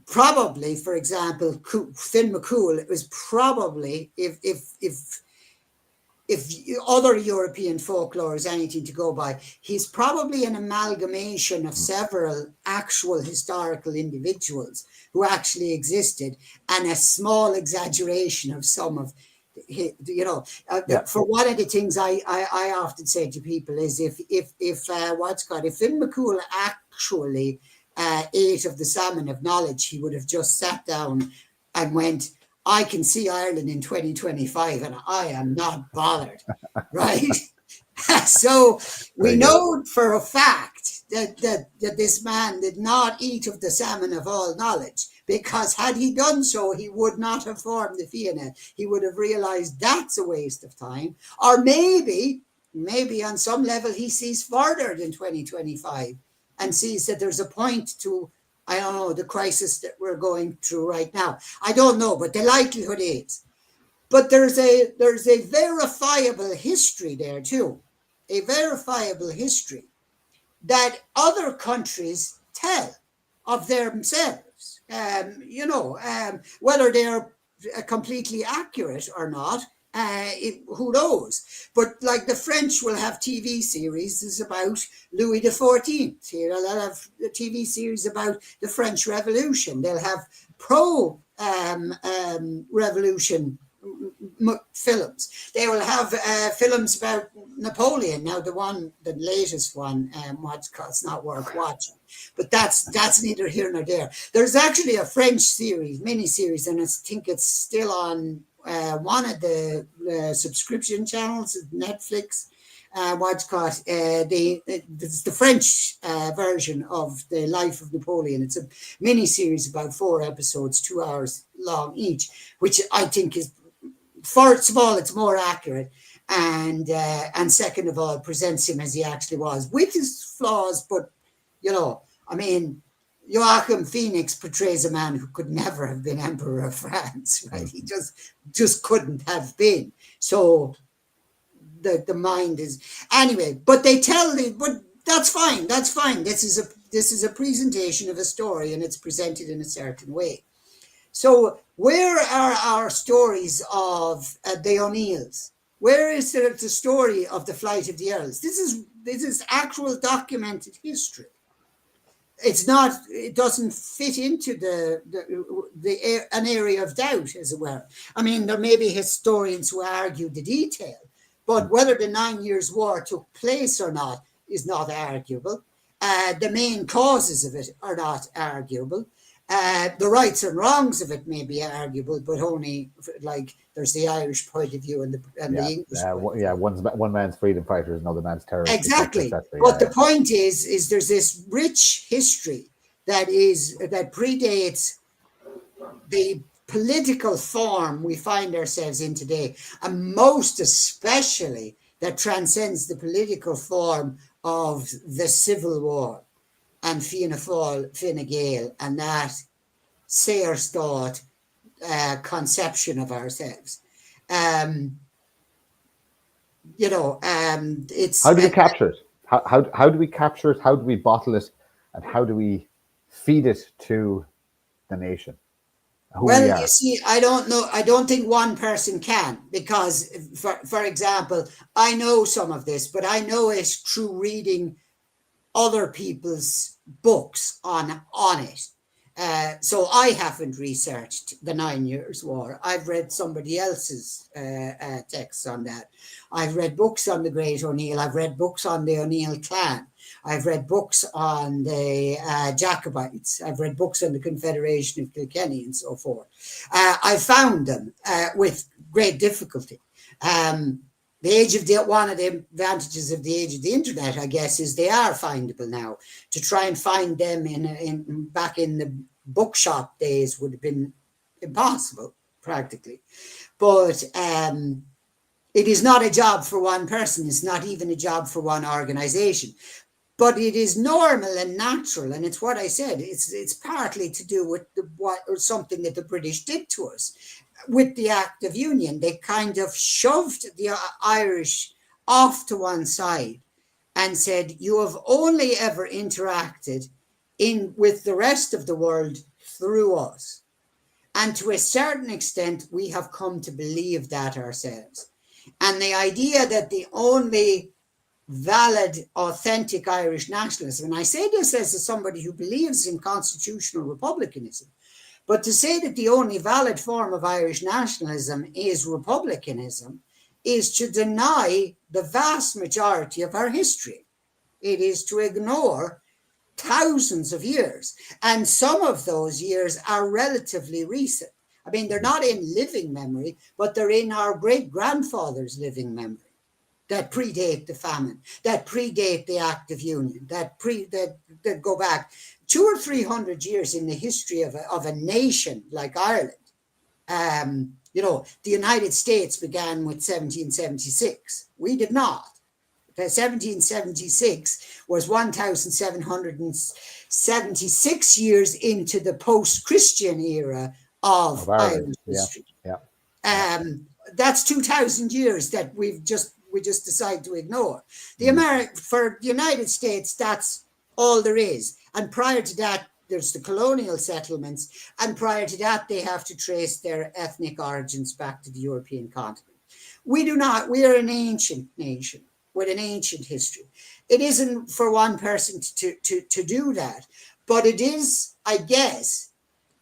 probably, for example, Finn McCool, it was probably, if other European folklore is anything to go by, he's probably an amalgamation of several actual historical individuals who actually existed, and a small exaggeration of some of, for one of the things I often say to people is if Finn McCool actually ate of the salmon of knowledge, he would have just sat down and went, I can see Ireland in 2025 and I am not bothered, right? So we know for a fact that this man did not eat of the salmon of all knowledge, because had he done so, he would not have formed the Fianna. He would have realized that's a waste of time. Or maybe on some level he sees further than 2025 and sees that there's a point to, I don't know, the crisis that we're going through right now. I don't know, but the likelihood is. But there's a verifiable history there too, a verifiable history that other countries tell of themselves. Whether they're completely accurate or not, who knows? But like the French will have TV series about Louis XIV. They'll have a TV series about the French Revolution. They'll have pro-revolution films. They will have films about Napoleon. Now, the latest one, it's not worth watching. But that's neither here nor there. There's actually a French mini-series, and I think it's still on one of the subscription channels, Netflix. It's the French version of the life of Napoleon. It's a mini-series, about 4 episodes, 2 hours long each, which I think is, first of all, it's more accurate, and second of all, presents him as he actually was, with his flaws. But Joachim Phoenix portrays a man who could never have been Emperor of France, right? He just couldn't have been. So the mind is, anyway. But but that's fine. That's fine. This is a presentation of a story, and it's presented in a certain way. So where are our stories of the O'Neills? Where is the story of the flight of the Earls? This is actual documented history. It's not. It doesn't fit into an area of doubt, as it were. I mean, there may be historians who argue the detail, but whether the 9 Years' War took place or not is not arguable. The main causes of it are not arguable. The rights and wrongs of it may be arguable, but only there's the Irish point of view and the English. One man's freedom fighter is another man's terrorist. Exactly. But the point is there's this rich history that predates the political form we find ourselves in today, and most especially that transcends the political form of the Civil War and Fianna Fáil, Fine Gael, and that Sayers thought conception of ourselves. It's, how do we capture it? How do we capture it? How do we bottle it? And how do we feed it to the nation? You see, I don't know. I don't think one person can, because, for example, I know some of this, but I know it through reading other people's books on it. So I haven't researched the 9 Years' War. I've read somebody else's texts on that. I've read books on the Great O'Neill. I've read books on the O'Neill clan. I've read books on the Jacobites. I've read books on the Confederation of Kilkenny and so forth. I found them with great difficulty. One of the advantages of the age of the internet, I guess, is they are findable now. To try and find them back in the bookshop days would have been impossible, practically. But it is not a job for one person. It's not even a job for one organization. but it is normal and natural, and it's what I said. It's partly to do with something that the British did to us with the Act of Union. They kind of shoved the Irish off to one side and said, you have only ever interacted with the rest of the world through us. And to a certain extent, we have come to believe that ourselves. And the idea that the only valid, authentic Irish nationalism, and I say this as somebody who believes in constitutional republicanism, but to say that the only valid form of Irish nationalism is republicanism is to deny the vast majority of our history. It is to ignore thousands of years. And some of those years are relatively recent. I mean, they're not in living memory, but they're in our great-grandfather's living memory that predate the famine, that predate the Act of Union, that go back 200 or 300 years in the history of a nation like Ireland. You know, the United States began with 1776. We did not. 1776 was 1,776 years into the post-Christian era of Irish history. That's 2,000 years that we just decide to ignore. For the United States, that's all there is. And prior to that, there's the colonial settlements. And prior to that, they have to trace their ethnic origins back to the European continent. We do not. We are an ancient nation with an ancient history. It isn't for one person to do that, but it is, I guess,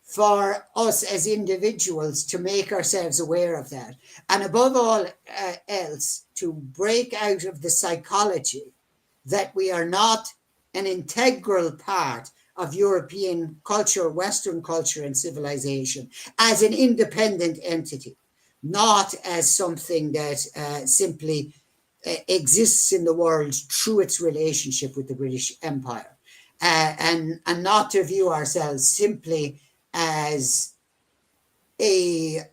for us as individuals to make ourselves aware of that. And above all else, to break out of the psychology that we are not an integral part of European culture, Western culture and civilization as an independent entity, not as something that simply exists in the world through its relationship with the British Empire, and not to view ourselves simply as a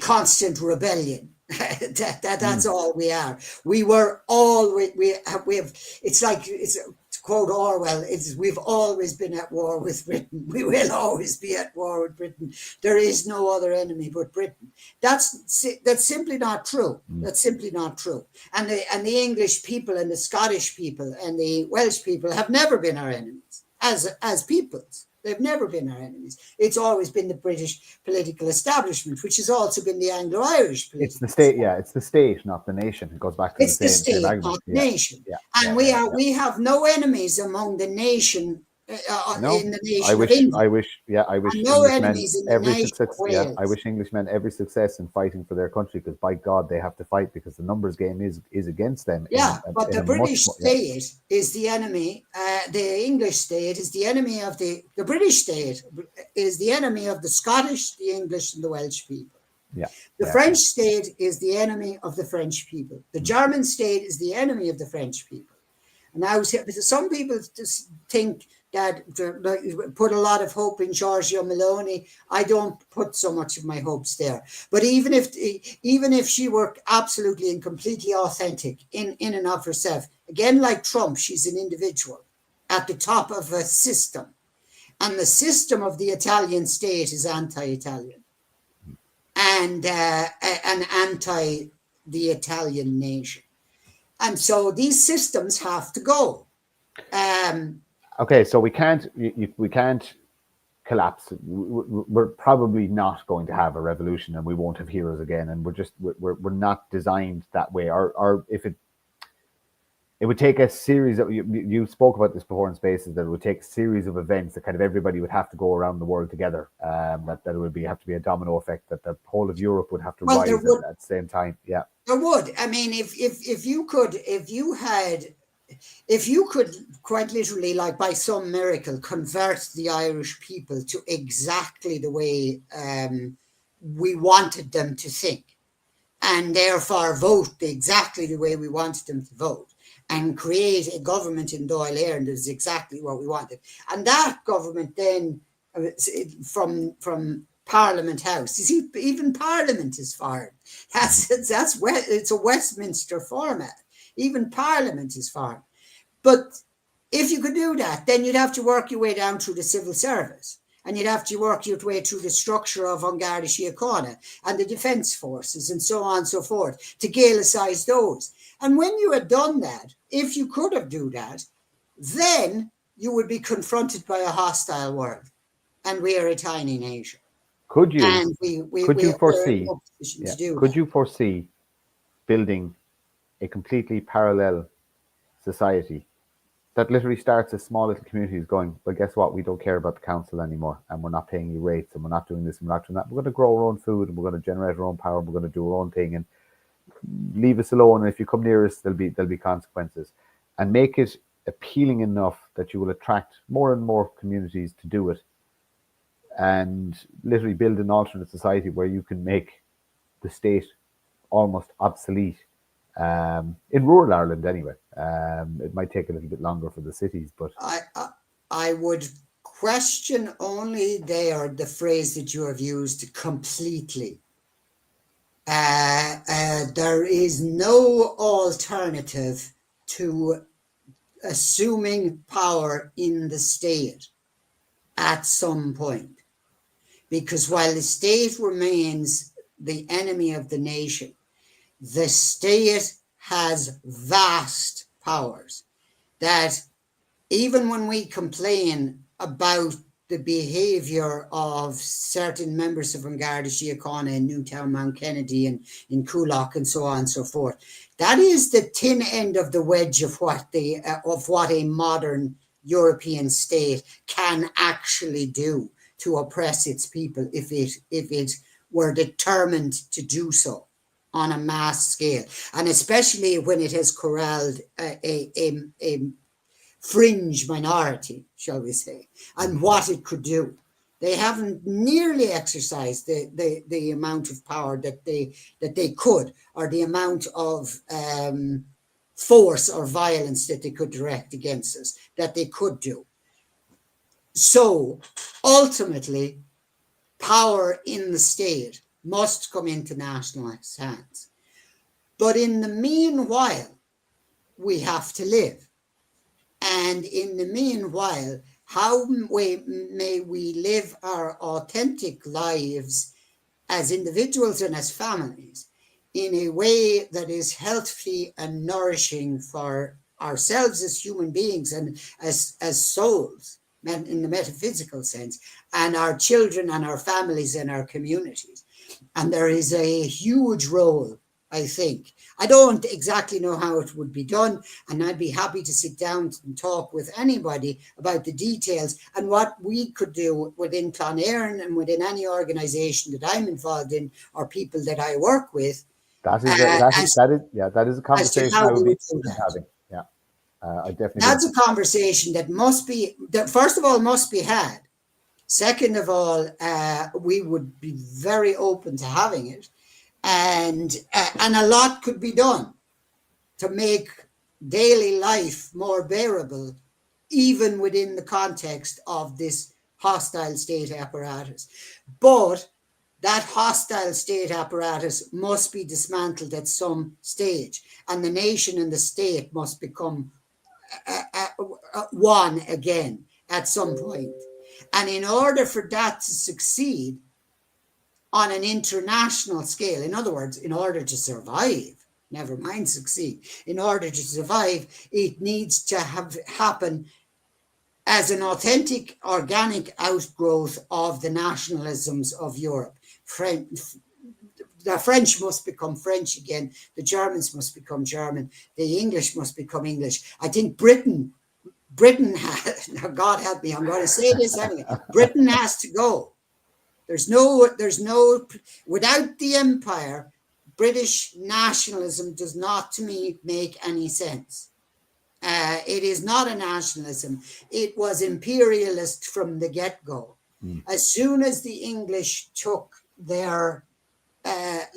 constant rebellion. That's all we are. We were all we have. It's like, it's to quote Orwell, we've always been at war with Britain. We will always be at war with Britain. There is no other enemy but Britain. That's simply not true. That's simply not true. And the English people and the Scottish people and the Welsh people have never been our enemies as peoples. They've never been our enemies. It's always been the British political establishment, which has also been the Anglo-Irish political It's the state, it's the state, not the nation. It goes back to it's the state, not the nation. And we have no enemies among the nation. In the nation I wish no enemies in the every nation success. of Wales. I wish Englishmen every success in fighting for their country, because by God they have to fight, because the numbers game is against them. But the British state is the enemy. The English state is the enemy of the British state is the enemy of the Scottish, the English, and the Welsh people. The French state is the enemy of the French people. The German state is the enemy of the French people. And now some people just think that put a lot of hope in Giorgio Meloni. I don't put so much of my hopes there. But even if she were absolutely and completely authentic in and of herself, again, like Trump, she's an individual at the top of a system. And the system of the Italian state is anti-Italian and anti the Italian nation. And so these systems have to go. Okay, so we can't collapse. We're probably not going to have a revolution, and we won't have heroes again. And we're not designed that way. Or if it would take a series of, you spoke about this before in Spaces, that it would take a series of events that kind of everybody would have to go around the world together. That it would have to be a domino effect, that the whole of Europe would have to rise at the same time. Yeah, there would. I mean, if you could quite literally, like by some miracle, convert the Irish people to exactly the way we wanted them to think, and therefore vote exactly the way we wanted them to vote, and create a government in Dáil Éireann that is exactly what we wanted, and that government then from Parliament House. You see, even Parliament is foreign. It's a Westminster format. Even Parliament is foreign. But if you could do that, then you'd have to work your way down through the civil service, and you'd have to work your way through the structure of An Garda Síochána and the defence forces and so on and so forth to Gaelicise those. And when you had done that, if you could have do that, then you would be confronted by a hostile world. And we are a tiny nation. Could you? And Could you foresee? no position to do Could that. you foresee building a completely parallel society that literally starts as small little communities going, well, guess what? We don't care about the council anymore, and we're not paying you rates, and we're not doing this, and we're not doing that. We're going to grow our own food, and we're going to generate our own power, and we're going to do our own thing, and leave us alone. And if you come near us, there'll be consequences. And make it appealing enough that you will attract more and more communities to do it, and literally build an alternate society where you can make the state almost obsolete. In rural Ireland, anyway. It might take a little bit longer for the cities, but I would question only there the phrase that you have used completely. There is no alternative to assuming power in the state at some point. Because while the state remains the enemy of the nation, the state has vast powers that even when we complain about the behaviour of certain members of An Garda Síochána in Newtown, Mount Kennedy, and in Coolock, and so on and so forth, that is the thin end of the wedge of what a modern European state can actually do to oppress its people if it were determined to do so on a mass scale, and especially when it has corralled a fringe minority, shall we say, and what it could do. They haven't nearly exercised the amount of power that they could, or the amount of force or violence that they could direct against us, that they could do. So ultimately, power in the state must come into nationalist hands. But in the meanwhile, we have to live. And in the meanwhile, how may we live our authentic lives as individuals and as families in a way that is healthy and nourishing for ourselves as human beings and as souls in the metaphysical sense, and our children and our families and our communities. And there is a huge role, I think. I don't exactly know how it would be done, and I'd be happy to sit down and talk with anybody about the details and what we could do within Clon Éireann and within any organisation that I'm involved in or people that I work with. that is a conversation I would be interested in having. Yeah, I definitely. That's a conversation that first of all must be had. Second of all, we would be very open to having it. And a lot could be done to make daily life more bearable, even within the context of this hostile state apparatus. But that hostile state apparatus must be dismantled at some stage, and the nation and the state must become one again at some point. And in order for that to succeed, on an international scale, in other words, in order to survive, never mind succeed, in order to survive, it needs to happen as an authentic, organic outgrowth of the nationalisms of Europe. The French must become French again, the Germans must become German, the English must become English. I think Britain has, now God help me, I'm going to say this anyway, Britain has to go. There's no, without the empire, British nationalism does not, to me, make any sense. It is not a nationalism. It was imperialist from the get-go. As soon as the English took their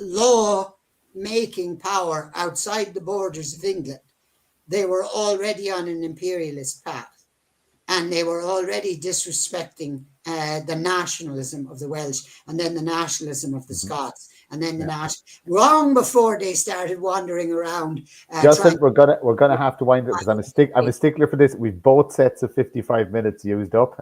law-making power outside the borders of England, they were already on an imperialist path. And they were already disrespecting the nationalism of the Welsh, and then the nationalism of the Scots, and then they're not. Long before they started wandering around. Justin, we're gonna have to wind it because I'm a stickler for this. We've both sets of 55 minutes used up,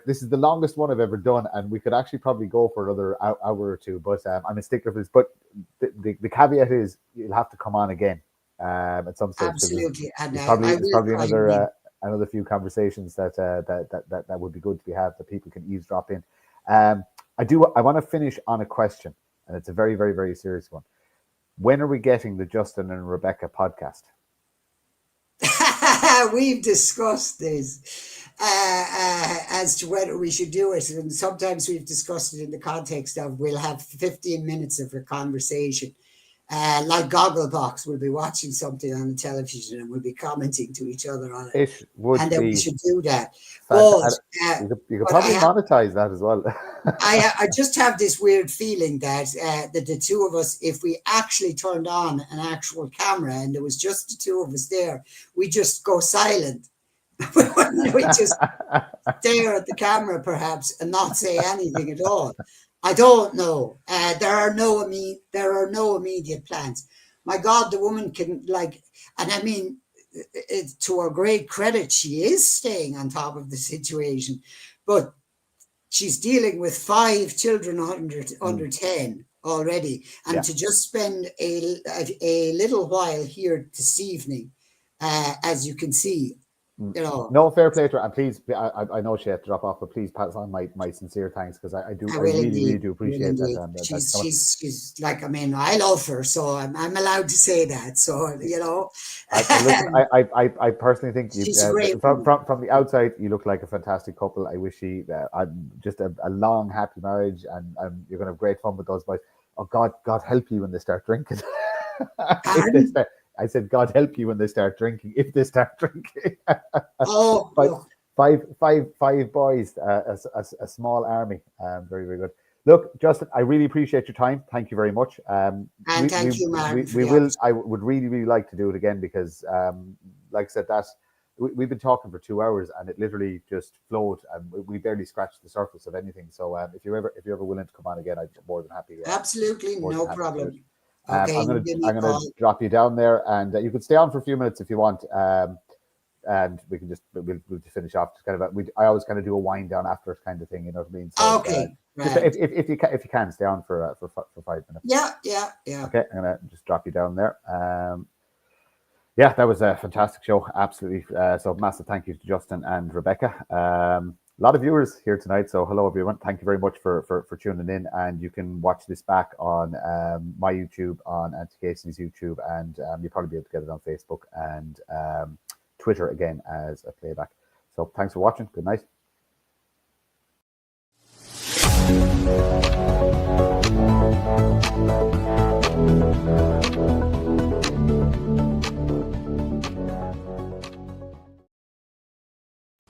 this is the longest one I've ever done, and we could actually probably go for another hour or two. But I'm a stickler for this. But the caveat is you'll have to come on again at some stage. Absolutely, and it's probably another few conversations that would be good to have that people can eavesdrop in. I want to finish on a question, and it's a very, very, very serious one. When are we getting the Justin and Rebecca podcast? We've discussed this as to whether we should do it, and sometimes we've discussed it in the context of we'll have 15 minutes of a conversation. Like Gogglebox, we'll be watching something on the television and we'll be commenting to each other on it. We should do that. But, you could probably monetize that as well. I just have this weird feeling that the two of us, if we actually turned on an actual camera and there was just the two of us there, we just go silent. We just stare at the camera perhaps and not say anything at all. I don't know. There are no immediate plans. My God, the woman can and I mean, to her great credit, she is staying on top of the situation, but she's dealing with 5 children under 10 already, and to just spend a little while here this evening, as you can see. No, fair play to her, and please, I know she had to drop off, but please pass on my sincere thanks, because I really do appreciate that. She's like, I mean, I love her, so I'm allowed to say that. So I personally think from the outside you look like a fantastic couple. I wish I'm just a long, happy marriage, and you're gonna have great fun with those boys. Oh God help you when they start drinking. I said, God help you when they start drinking, if they start drinking. Five boys, a small army. Very, very good. Look, Justin, I really appreciate your time. Thank you very much. Thank you, Mark. I would really, really like to do it again, because, like I said, we've been talking for 2 hours and it literally just flowed, and we barely scratched the surface of anything. So if you're ever willing to come on again, I'd be more than happy. Absolutely, no problem. Okay, I'm gonna drop you down there, and you can stay on for a few minutes if you want, and we can we'll finish off. Just kind of I always kind of do a wind down after it, kind of thing. You know what I mean? So, okay. Right. If you can stay on for 5 minutes. Yeah. Okay, I'm gonna just drop you down there. That was a fantastic show. Absolutely. So massive thank you to Justin and Rebecca. A lot of viewers here tonight, so hello everyone. Thank you very much for tuning in, and you can watch this back on my YouTube, on Auntie Casey's YouTube, and you'll probably be able to get it on Facebook and Twitter again as a playback. So thanks for watching. Good night.